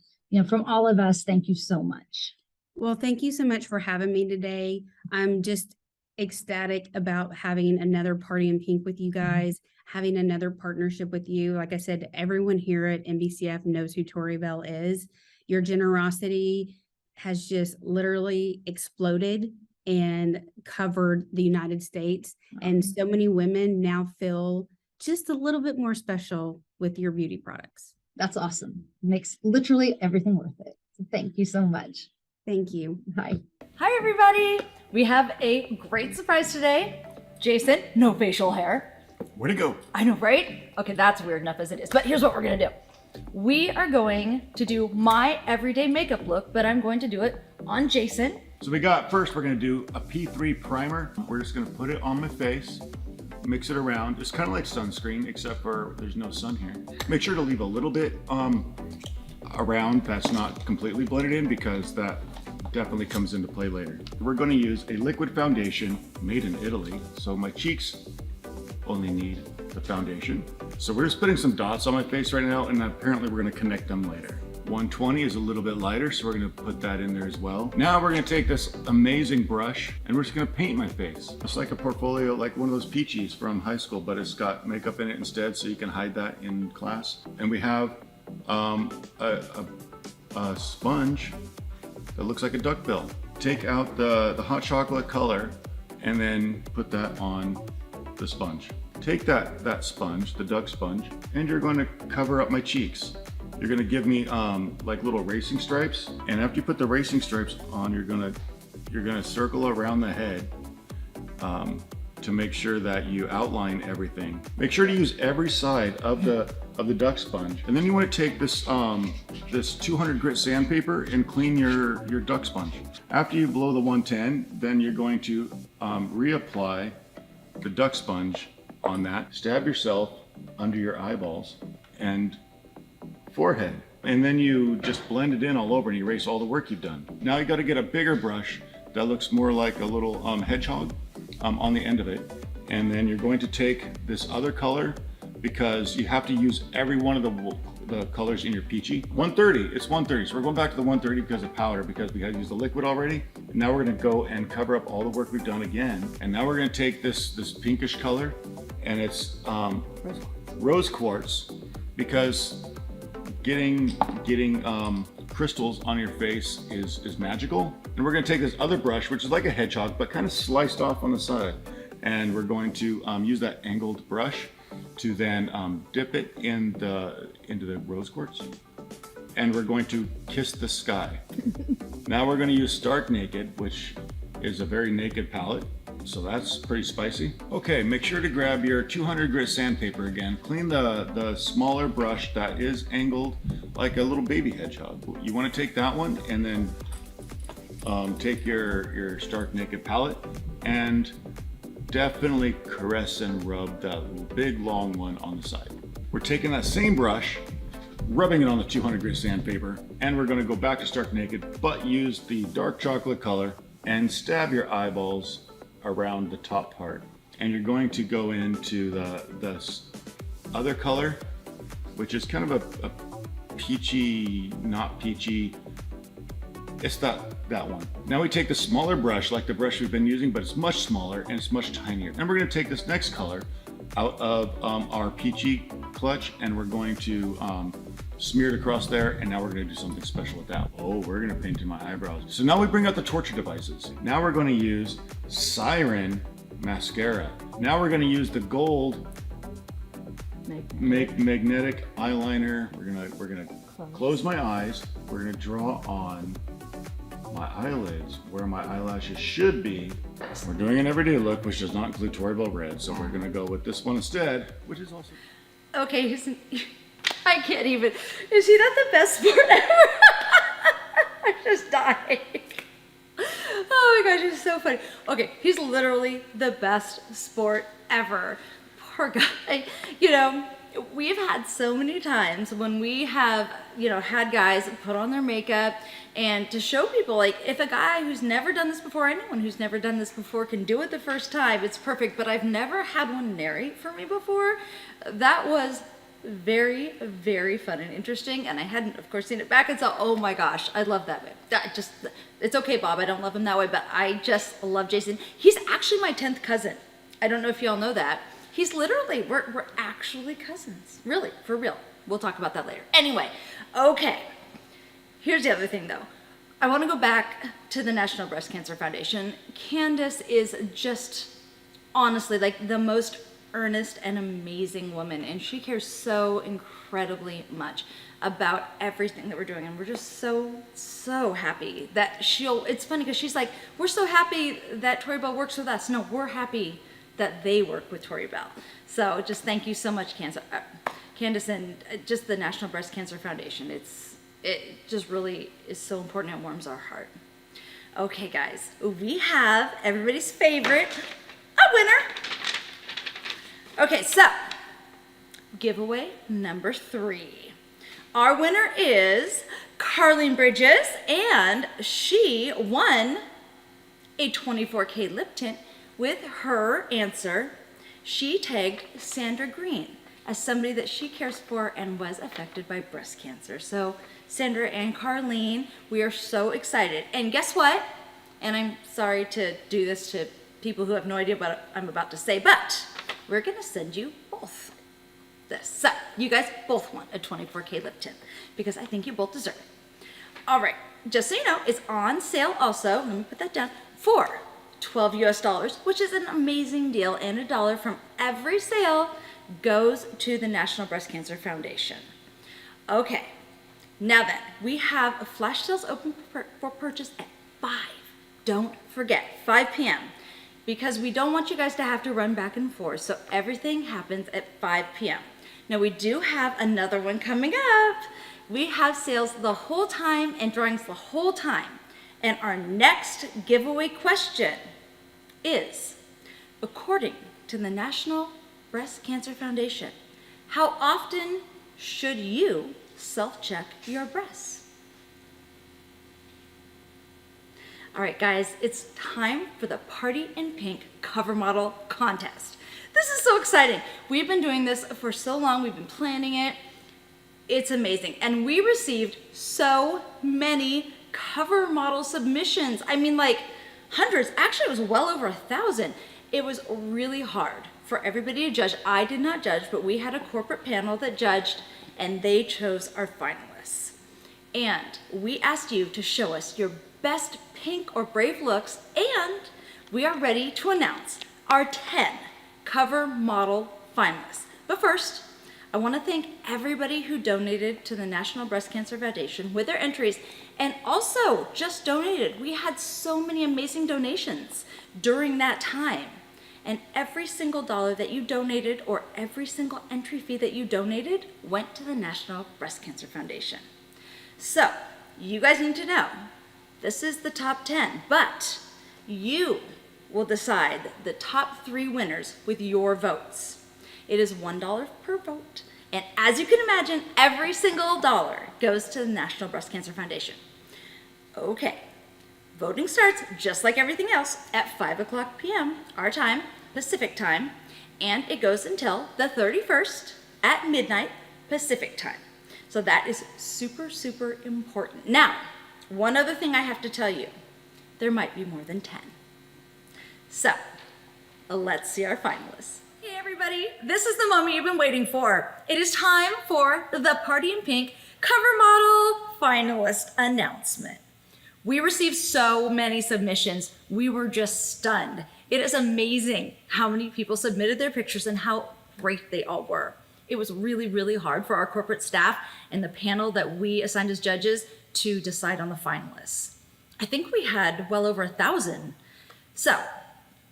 from all of us, thank you so much. Well, thank you so much for having me today. I'm just ecstatic about having another Party in Pink with you guys, having another partnership with you. Like I said, everyone here at NBCF knows who Tori Bell is. Your generosity has just literally exploded and covered the United States. And so many women now feel just a little bit more special with your beauty products. That's awesome. Makes literally everything worth it. So thank you so much. Thank you. Bye. Hi, everybody. We have a great surprise today. Jason, no facial hair. Where'd it go? I know, right? Okay, that's weird enough as it is. But here's what we're going to do. We are going to do my everyday makeup look, but I'm going to do it on Jason. So we're gonna do a P3 primer. We're just gonna put it on my face, mix it around. It's kind of like sunscreen, except for there's no sun here. Make sure to leave a little bit around that's not completely blended in, because that definitely comes into play later. We're gonna use a liquid foundation made in Italy. So my cheeks only need the foundation. So we're just putting some dots on my face right now, and apparently we're gonna connect them later. 120 is a little bit lighter, so we're gonna put that in there as well. Now we're gonna take this amazing brush and we're just gonna paint my face. It's like a portfolio, like one of those peaches from high school, but it's got makeup in it instead, so you can hide that in class. And we have a sponge that looks like a duckbill. Take out the hot chocolate color and then put that on the sponge. Take that sponge, the duck sponge, and you're going to cover up my cheeks. You're gonna give me like little racing stripes, and after you put the racing stripes on, you're gonna circle around the head to make sure that you outline everything. Make sure to use every side of the duck sponge, and then you want to take this this 200 grit sandpaper and clean your duck sponge. After you blow the 110, then you're going to reapply the duck sponge on that. Stab yourself under your eyeballs and forehead, and then you just blend it in all over and erase all the work you've done. Now you got to get a bigger brush that looks more like a little hedgehog on the end of it, and then you're going to take this other color, because you have to use every one of the colors in your peachy. 130, it's 130, so we're going back to the 130 because of powder, because we got to use the liquid already. And now we're going to go and cover up all the work we've done again, and now we're going to take this pinkish color, and it's rose quartz, because getting crystals on your face is magical. And we're gonna take this other brush, which is like a hedgehog, but kind of sliced off on the side. And we're going to use that angled brush to then dip it into the rose quartz. And we're going to kiss the sky. Now we're gonna use Stark Naked, which is a very naked palette. So that's pretty spicy. Okay, make sure to grab your 200 grit sandpaper again. Clean the smaller brush that is angled like a little baby hedgehog. You want to take that one and then take your Stark Naked palette and definitely caress and rub that big long one on the side. We're taking that same brush, rubbing it on the 200 grit sandpaper, and we're going to go back to Stark Naked, but use the dark chocolate color and stab your eyeballs around the top part. And you're going to go into the other color, which is kind of a peachy, not peachy It's that one. Now we take the smaller brush, like the brush we've been using, but it's much smaller and it's much tinier. And we're gonna take this next color out of our peachy clutch, and we're going to smear it across there, and now we're gonna do something special with that. Oh, we're gonna paint in my eyebrows. So now we bring out the torture devices. Now we're gonna use Siren mascara. Now we're gonna use the gold magnetic eyeliner. We're gonna close my eyes. We're gonna draw on my eyelids where my eyelashes should be. We're doing an everyday look, which does not include Tory Bell Red, so we're gonna go with this one instead, which is also. Okay, I can't even. Is he not the best sport ever? I'm just dying. Oh my gosh, it's so funny. Okay, he's literally the best sport ever. Poor guy. You know, we've had so many times when we have, you know, had guys put on their makeup and to show people, like, if a guy who's never done this before, anyone who's never done this before can do it the first time, it's perfect. But I've never had one narrate for me before. That was very, very fun and interesting, and I hadn't, of course, seen it back and saw, oh my gosh, I love that way. It's okay, Bob, I don't love him that way, but I just love Jason. He's actually my 10th cousin. I don't know if y'all know that. He's literally, we're actually cousins. Really, for real. We'll talk about that later. Anyway, okay. Here's the other thing, though. I want to go back to the National Breast Cancer Foundation. Candace is just, honestly, like the most earnest and amazing woman, and she cares so incredibly much about everything that we're doing, and we're just so happy that it's funny because she's like, we're so happy that Tory Bell works with us. No, we're happy that they work with Tory Bell. So just thank you so much, Candace, and just the National Breast Cancer Foundation. It just really is so important and warms our heart. Okay, guys, we have everybody's favorite, a winner. Okay, so giveaway number 3. Our winner is Carlene Bridges, and she won a 24K lip tint with her answer. She tagged Sandra Green as somebody that she cares for and was affected by breast cancer. So Sandra and Carlene, we are so excited. And guess what? And I'm sorry to do this to people who have no idea what I'm about to say, but we're gonna send you both this. So you guys both want a 24K lip tint because I think you both deserve it. All right, just so you know, it's on sale also, let me put that down, for $12 US, which is an amazing deal, and $1 from every sale goes to the National Breast Cancer Foundation. Okay, now then, we have a flash sales open for purchase at 5. Don't forget, 5 p.m. because we don't want you guys to have to run back and forth, so everything happens at 5 p.m. Now we do have another one coming up. We have sales the whole time and drawings the whole time. And our next giveaway question is, according to the National Breast Cancer Foundation, how often should you self-check your breasts? All right, guys, it's time for the Party in Pink cover model contest. This is so exciting. We've been doing this for so long. We've been planning it. It's amazing. And we received so many cover model submissions. I mean, like hundreds. Actually, it was well over 1,000. It was really hard for everybody to judge. I did not judge, but we had a corporate panel that judged, and they chose our finalists. And we asked you to show us your best pink or brave looks, and we are ready to announce our 10 cover model finalists. But first, I want to thank everybody who donated to the National Breast Cancer Foundation with their entries, and also just donated. We had so many amazing donations during that time, and every single dollar that you donated or every single entry fee that you donated went to the National Breast Cancer Foundation. So you guys need to know, this is the top 10, but you will decide the top 3 winners with your votes. It is $1 per vote, and as you can imagine, every single dollar goes to the National Breast Cancer Foundation. Okay, voting starts just like everything else at 5 p.m. our time, Pacific time, and it goes until the 31st at midnight Pacific time. So that is super, super important. Now, one other thing I have to tell you, there might be more than 10. So, let's see our finalists. Hey everybody, this is the moment you've been waiting for. It is time for the Party in Pink cover model finalist announcement. We received so many submissions. We were just stunned. It is amazing how many people submitted their pictures and how great they all were. It was really, really hard for our corporate staff and the panel that we assigned as judges to decide on the finalists. I think we had well over 1,000. So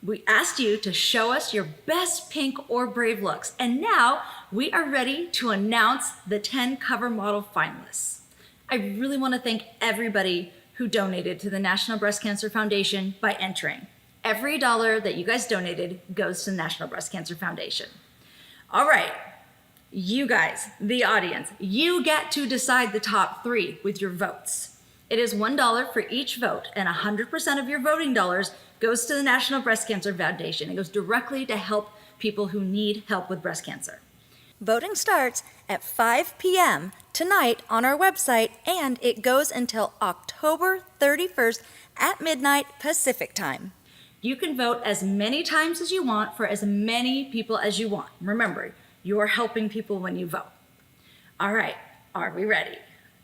we asked you to show us your best pink or brave looks. And now we are ready to announce the 10 cover model finalists. I really want to thank everybody who donated to the National Breast Cancer Foundation by entering. Every dollar that you guys donated goes to the National Breast Cancer Foundation. All right, you guys, the audience, you get to decide the top 3 with your votes. It is $1 for each vote, and 100% of your voting dollars goes to the National Breast Cancer Foundation. It goes directly to help people who need help with breast cancer. Voting starts at 5 p.m. tonight on our website, and it goes until October 31st at midnight Pacific time. You can vote as many times as you want for as many people as you want. Remember, you're helping people when you vote. All right, are we ready?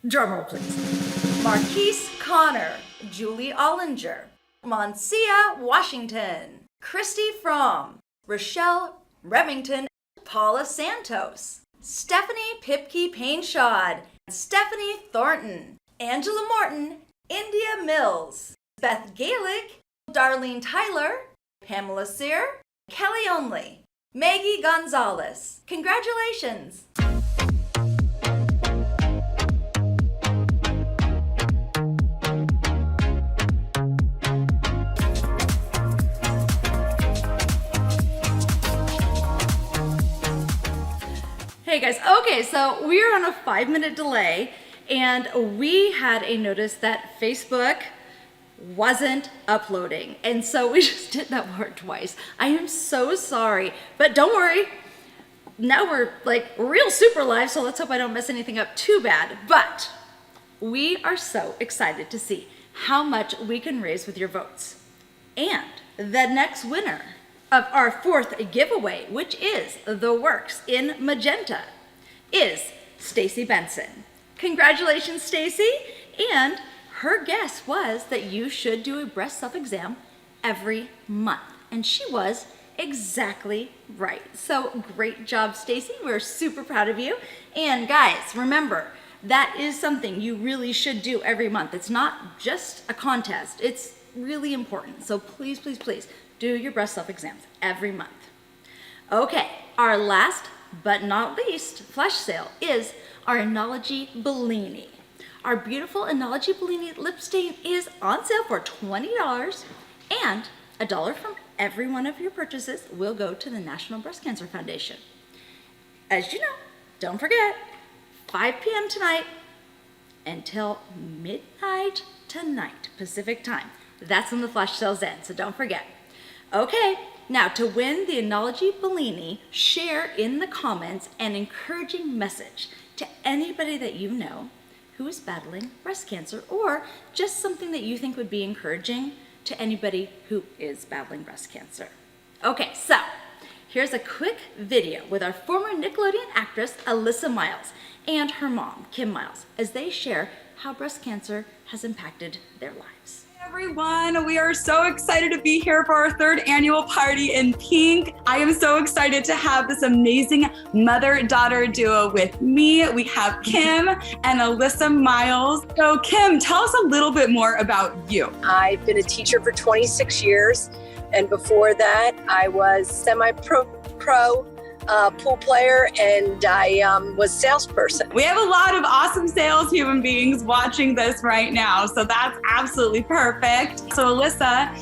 Drum roll, please. Marquise Connor, Julie Ollinger, Moncia Washington, Christy Fromm, Rochelle Remington, Paula Santos, Stephanie Pipke Painshod, Stephanie Thornton, Angela Morton, India Mills, Beth Gaelic, Darlene Tyler, Pamela Sear, Kelly Only, Maggie Gonzalez. Congratulations! Hey guys, okay, so we're on a 5-minute delay, and we had a notice that Facebook wasn't uploading, and so we just did that part twice. I am so sorry, but don't worry, now we're like real super live, so let's hope I don't mess anything up too bad. But we are so excited to see how much we can raise with your votes. And the next winner of our 4th giveaway, which is the Works in Magenta, is Stacy Benson. Congratulations, Stacy. And her guess was that you should do a breast self-exam every month. And she was exactly right. So great job, Stacy. We're super proud of you. And guys, remember, that is something you really should do every month. It's not just a contest. It's really important. So please, please, please do your breast self-exams every month. Okay, our last but not least flash sale is our Enology Bellini. Our beautiful Enology Bellini lip stain is on sale for $20, and $1 from every one of your purchases will go to the National Breast Cancer Foundation. As you know, don't forget, 5 p.m. tonight until midnight tonight, Pacific time. That's when the flash sales end, so don't forget. Okay, now to win the Enology Bellini, share in the comments an encouraging message to anybody that you know who is battling breast cancer, or just something that you think would be encouraging to anybody who is battling breast cancer. Okay, so here's a quick video with our former Nickelodeon actress Alyssa Miles and her mom, Kim Miles, as they share how breast cancer has impacted their lives. Everyone, we are so excited to be here for our 3rd annual Party in Pink. I am so excited to have this amazing mother-daughter duo with me. We have Kim and Alyssa Miles. So Kim, tell us a little bit more about you. I've been a teacher for 26 years, and before that I was semi-pro pool player, and I was salesperson. We have a lot of awesome sales human beings watching this right now, so that's absolutely perfect. So Alyssa,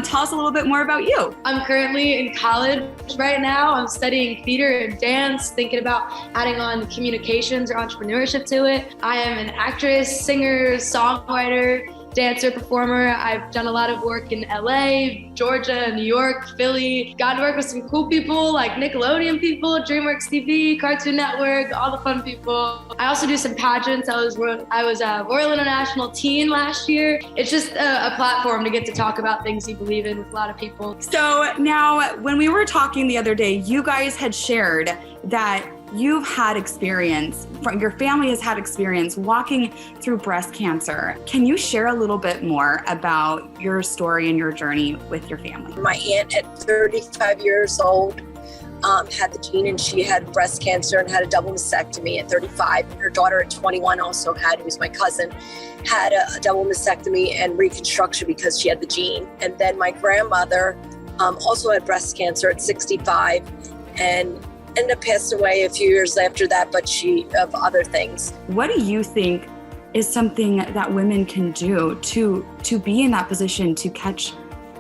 tell us a little bit more about you. I'm currently in college right now. I'm studying theater and dance, thinking about adding on communications or entrepreneurship to it. I am an actress, singer, songwriter, dancer, performer. I've done a lot of work in LA, Georgia, New York, Philly. Got to work with some cool people like Nickelodeon people, DreamWorks TV, Cartoon Network, all the fun people. I also do some pageants. I was a Royal International Teen last year. It's just a platform to get to talk about things you believe in with a lot of people. So now, when we were talking the other day, you guys had shared that you've had experience, your family has had experience walking through breast cancer. Can you share a little bit more about your story and your journey with your family? My aunt at 35 years old had the gene, and she had breast cancer and had a double mastectomy at 35. Her daughter at 21 also had, who was my cousin, had a double mastectomy and reconstruction because she had the gene. And then my grandmother also had breast cancer at 65 and ended up passing away a few years after that, but of other things. What do you think is something that women can do to be in that position to catch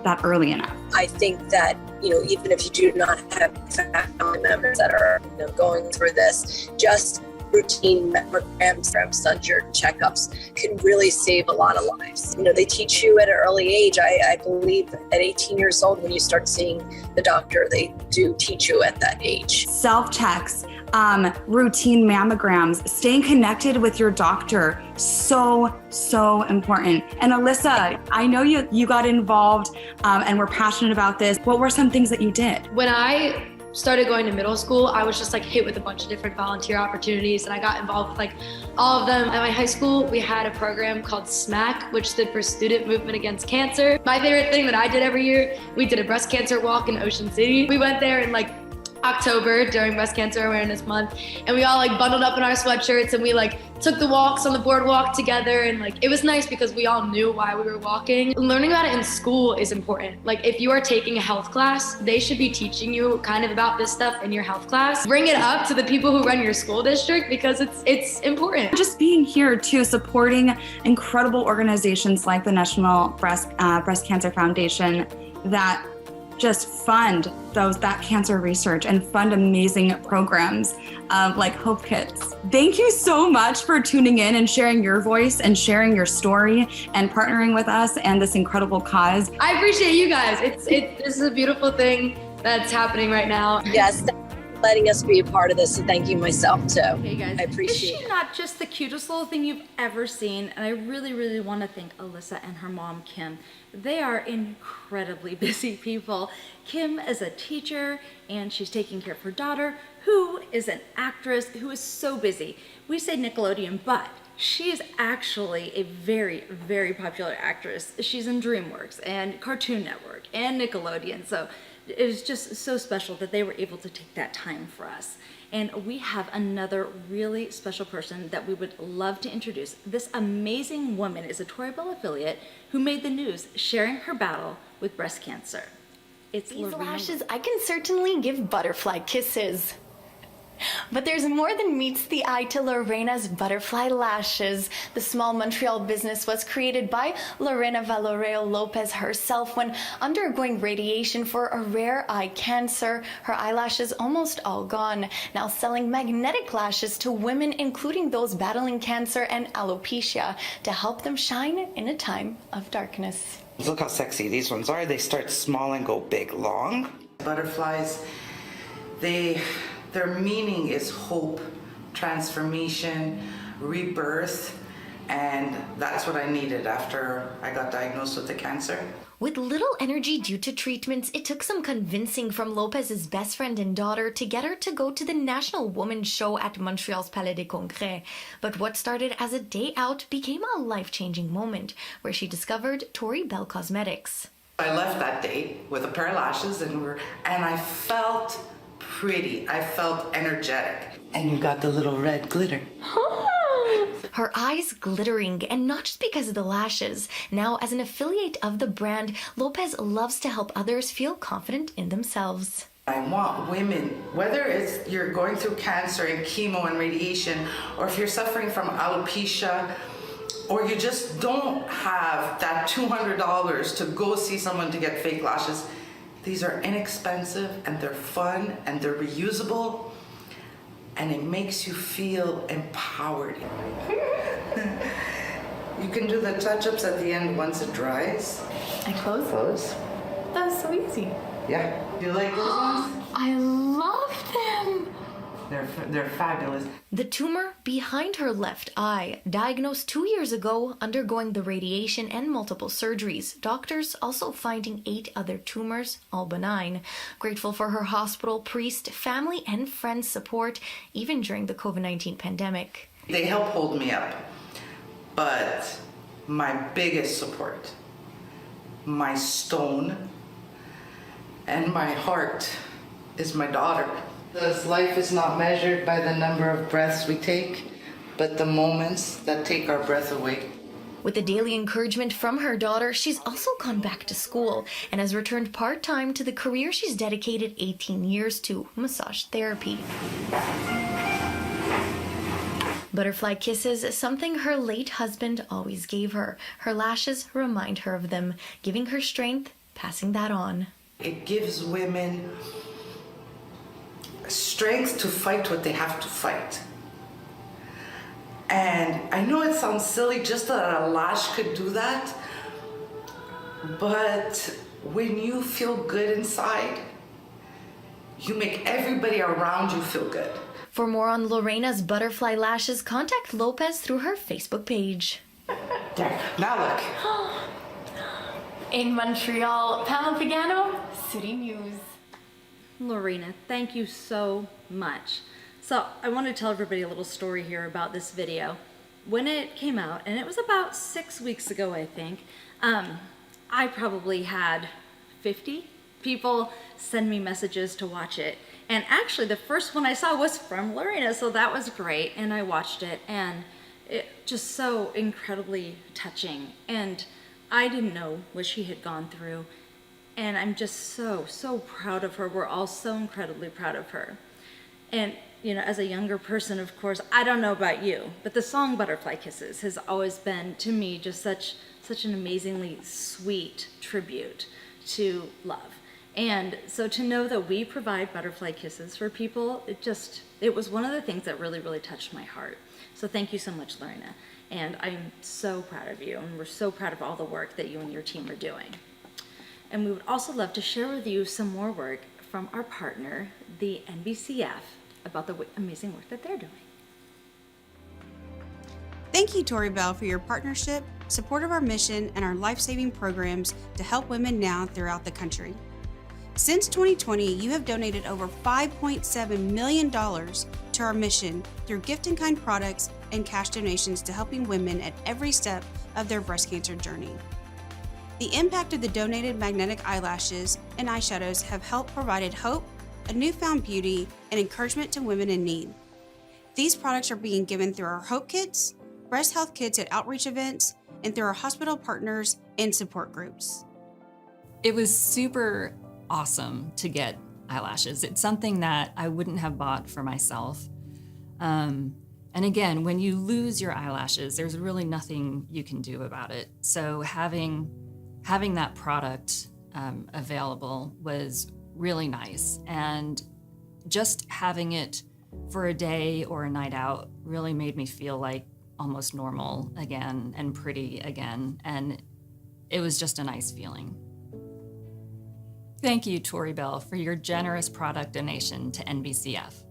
that early enough? I think that, even if you do not have family members that are going through this, just routine mammograms, sundry checkups can really save a lot of lives. They teach you at an early age. I believe at 18 years old, when you start seeing the doctor, they do teach you at that age. Self-checks, routine mammograms, staying connected with your doctor, so important. And Alyssa, I know you got involved and were passionate about this. What were some things that you did? When I started going to middle school, I was just hit with a bunch of different volunteer opportunities, and I got involved with all of them. At my high school, we had a program called SMAC, which stood for Student Movement Against Cancer. My favorite thing that I did every year, we did a breast cancer walk in Ocean City. We went there in October during Breast Cancer Awareness Month, and we all bundled up in our sweatshirts, and we took the walks on the boardwalk together, and it was nice because we all knew why we were walking. Learning about it in school is important. If you are taking a health class, they should be teaching you kind of about this stuff in your health class. Bring it up to the people who run your school district because it's important. Just being here too, supporting incredible organizations like the National Breast Cancer Foundation that just fund that cancer research and fund amazing programs like Hope Kits. Thank you so much for tuning in and sharing your voice and sharing your story and partnering with us and this incredible cause. I appreciate you guys. This is a beautiful thing that's happening right now. Yes. Letting us be a part of this, and thank you myself too. Hey guys, I appreciate is she not just the cutest little thing you've ever seen? And I really want to thank Alyssa and her mom, Kim. They are incredibly busy people. Kim is a teacher, and she's taking care of her daughter, who is an actress who is so busy. We say Nickelodeon, but she is actually a very popular actress. She's in DreamWorks and Cartoon Network and Nickelodeon, so it is just so special that they were able to take that time for us. And we have another really special person that we would love to introduce. This amazing woman is a Tory Bell affiliate who made the news sharing her battle with breast cancer. It's These Lorena. lashes, I can certainly give butterfly kisses. But there's more than meets the eye to Lorena's butterfly lashes. The small Montreal business was created by Lorena Valoreo Lopez herself when undergoing radiation for a rare eye cancer. Her eyelashes almost all gone. Now selling magnetic lashes to women, including those battling cancer and alopecia, to help them shine in a time of darkness. Look how sexy these ones are. They start small and go big, long. Butterflies, their meaning is hope, transformation, rebirth, and that's what I needed after I got diagnosed with the cancer. With little energy due to treatments, it took some convincing from Lopez's best friend and daughter to get her to go to the National Women's Show at Montreal's Palais des Congrès. But what started as a day out became a life-changing moment where she discovered Tory Bell Cosmetics. I left that day with a pair of lashes and I felt pretty. I felt energetic. And you got the little red glitter. Her eyes glittering, and not just because of the lashes. Now, as an affiliate of the brand, Lopez loves to help others feel confident in themselves. I want women, whether it's you're going through cancer and chemo and radiation, or if you're suffering from alopecia, or you just don't have that $200 to go see someone to get fake lashes, these are inexpensive and they're fun and they're reusable, and it makes you feel empowered. You can do the touch-ups at the end once it dries. I close those. That was so easy. Yeah. Do you like those ones? I love them. They're fabulous. The tumor behind her left eye, diagnosed 2 years ago, undergoing the radiation and multiple surgeries. Doctors also finding 8 other tumors, all benign. Grateful for her hospital, priest, family, and friends' support, even during the COVID-19 pandemic. They help hold me up. But my biggest support, my stone, and my heart is my daughter. Because life is not measured by the number of breaths we take, but the moments that take our breath away. With the daily encouragement from her daughter, she's also gone back to school and has returned part-time to the career she's dedicated 18 years to, massage therapy. Butterfly kisses is something her late husband always gave her. Her lashes remind her of them, giving her strength, passing that on. It gives women strength to fight what they have to fight. And I know it sounds silly just that a lash could do that, but when you feel good inside, you make everybody around you feel good. For more on Lorena's butterfly lashes, contact Lopez through her Facebook page. There, now look. In Montreal, Pamela Pagano, City News. Lorena, thank you so much. So I want to tell everybody a little story here about this video. When it came out, and it was about 6 weeks ago, I think, I probably had 50 people send me messages to watch it. And actually the first one I saw was from Lorena, so that was great. And I watched it, and it just so incredibly touching. And I didn't know what she had gone through. And I'm just so proud of her. We're all so incredibly proud of her. And, you know, as a younger person, of course, I don't know about you, but the song Butterfly Kisses has always been, to me, just such an amazingly sweet tribute to love. And so to know that we provide butterfly kisses for people, it was one of the things that really touched my heart. So thank you so much, Lorena. And I'm so proud of you, and we're so proud of all the work that you and your team are doing. And we would also love to share with you some more work from our partner, the NBCF, about the amazing work that they're doing. Thank you, Tori Bell, for your partnership, support of our mission, and our life-saving programs to help women now throughout the country. Since 2020, you have donated over $5.7 million to our mission through gift-in-kind products and cash donations to helping women at every step of their breast cancer journey. The impact of the donated magnetic eyelashes and eyeshadows have helped provided hope, a newfound beauty, and encouragement to women in need. These products are being given through our Hope Kits, breast health kits at outreach events, and through our hospital partners and support groups. It was super awesome to get eyelashes. It's something that I wouldn't have bought for myself. And again, when you lose your eyelashes, there's really nothing you can do about it. So having that product available was really nice. And just having it for a day or a night out really made me feel like almost normal again and pretty again. And it was just a nice feeling. Thank you, Tori Bell, for your generous product donation to NBCF.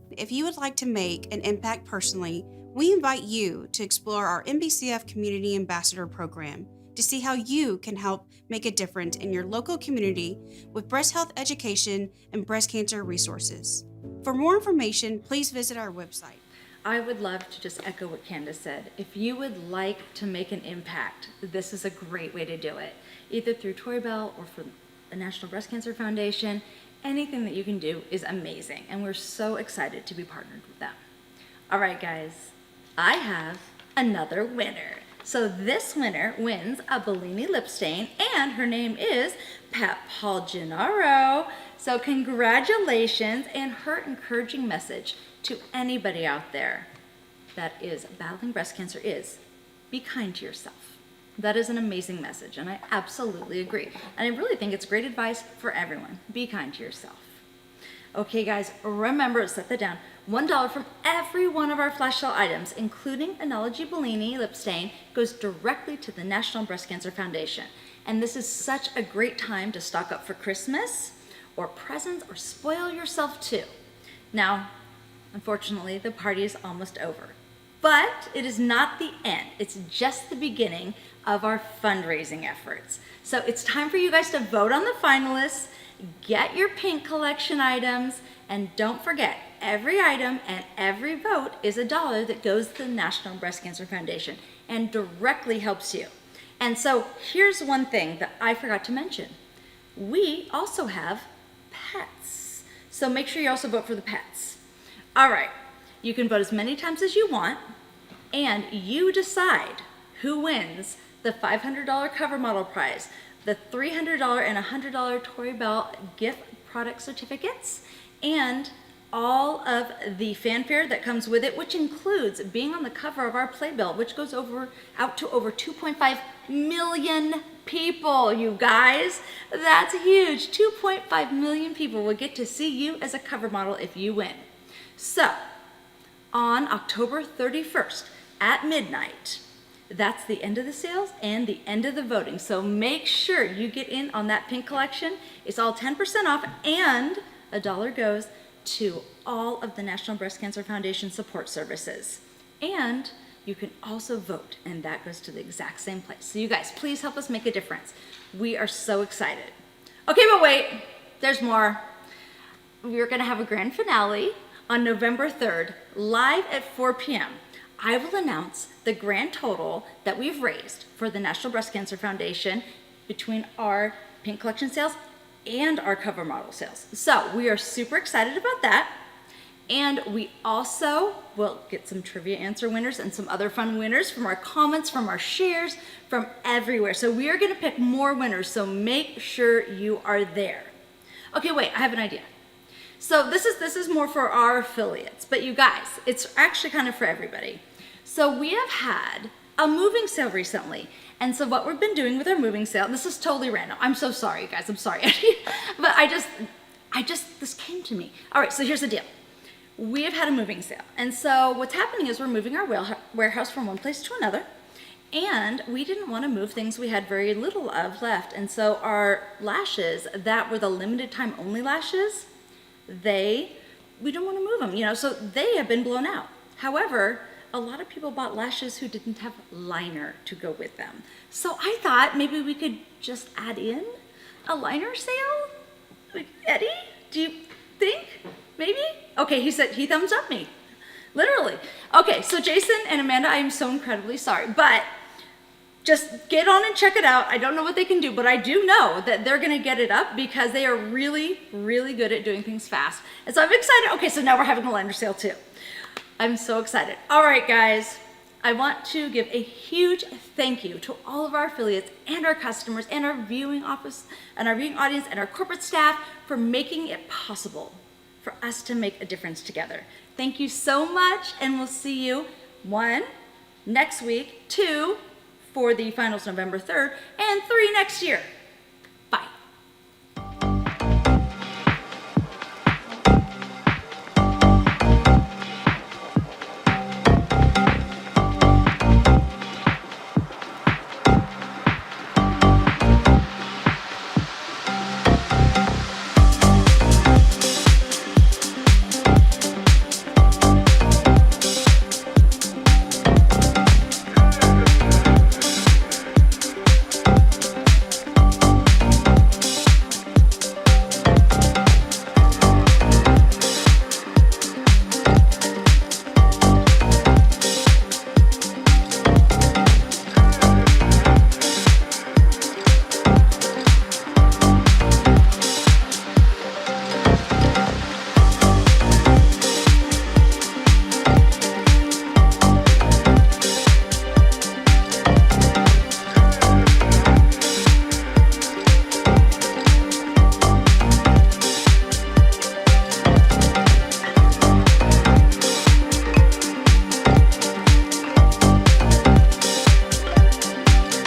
If you would like to make an impact personally, we invite you to explore our NBCF Community Ambassador Program to see how you can help make a difference in your local community with breast health education and breast cancer resources. For more information, please visit our website. I would love to just echo what Candace said. If you would like to make an impact, this is a great way to do it, either through Tori Bell or for the National Breast Cancer Foundation. Anything that you can do is amazing, and we're so excited to be partnered with them. All right, guys, I have another winner. So this winner wins a Bellini lip stain, and her name is Pat Paul Gennaro. So congratulations, and her encouraging message to anybody out there that is battling breast cancer is, be kind to yourself. That is an amazing message, and I absolutely agree. And I really think it's great advice for everyone. Be kind to yourself. Okay, guys, remember, set that down. $1 from every one of our flash sale items, including Analogy Bellini lip stain, goes directly to the National Breast Cancer Foundation. And this is such a great time to stock up for Christmas or presents or spoil yourself too. Now, unfortunately, the party is almost over. But it is not the end. It's just the beginning of our fundraising efforts. So it's time for you guys to vote on the finalists, get your pink collection items, and don't forget, every item and every vote is $1 that goes to the National Breast Cancer Foundation and directly helps you. And so here's one thing that I forgot to mention. We also have pets. So make sure you also vote for the pets. All right, you can vote as many times as you want, and you decide who wins the $500 cover model prize, the $300 and $100 Tori Bell gift product certificates, and all of the fanfare that comes with it, which includes being on the cover of our playbill, which goes out to over 2.5 million people, you guys. That's huge. 2.5 million people will get to see you as a cover model if you win. So, on October 31st at midnight, that's the end of the sales and the end of the voting. So make sure you get in on that pink collection. It's all 10% off, and $1 goes to all of the National Breast Cancer Foundation support services. And you can also vote, and that goes to the exact same place. So you guys, please help us make a difference. We are so excited. Okay, but wait, there's more. We're gonna have a grand finale on November 3rd, live at 4 p.m. I will announce the grand total that we've raised for the National Breast Cancer Foundation between our pink collection sales and our cover model sales. So we are super excited about that. And we also will get some trivia answer winners and some other fun winners from our comments, from our shares, from everywhere. So we are gonna pick more winners, so make sure you are there. Okay, wait, I have an idea. So this is more for our affiliates, but you guys, it's actually kind of for everybody. So we have had a moving sale recently. And so what we've been doing with our moving sale, and this is totally random. I'm so sorry, guys, I'm sorry. But this came to me. All right, so here's the deal. We have had a moving sale. And so what's happening is we're moving our warehouse from one place to another. And we didn't want to move things we had very little of left. And so our lashes that were the limited time only lashes, we don't want to move them, so they have been blown out. However, a lot of people bought lashes who didn't have liner to go with them. So I thought maybe we could just add in a liner sale. Eddie, do you think? Maybe? Okay, he said, he thumbs up me, literally. Okay, so Jason and Amanda, I am so incredibly sorry, but just get on and check it out. I don't know what they can do, but I do know that they're gonna get it up because they are really, really good at doing things fast. And so I'm excited. Okay, so now we're having a liner sale too. I'm so excited. All right, guys, I want to give a huge thank you to all of our affiliates and our customers and our viewing office and our viewing audience and our corporate staff for making it possible for us to make a difference together. Thank you so much, and we'll see you, 1, next week, 2, for the finals November 3rd, and 3 next year.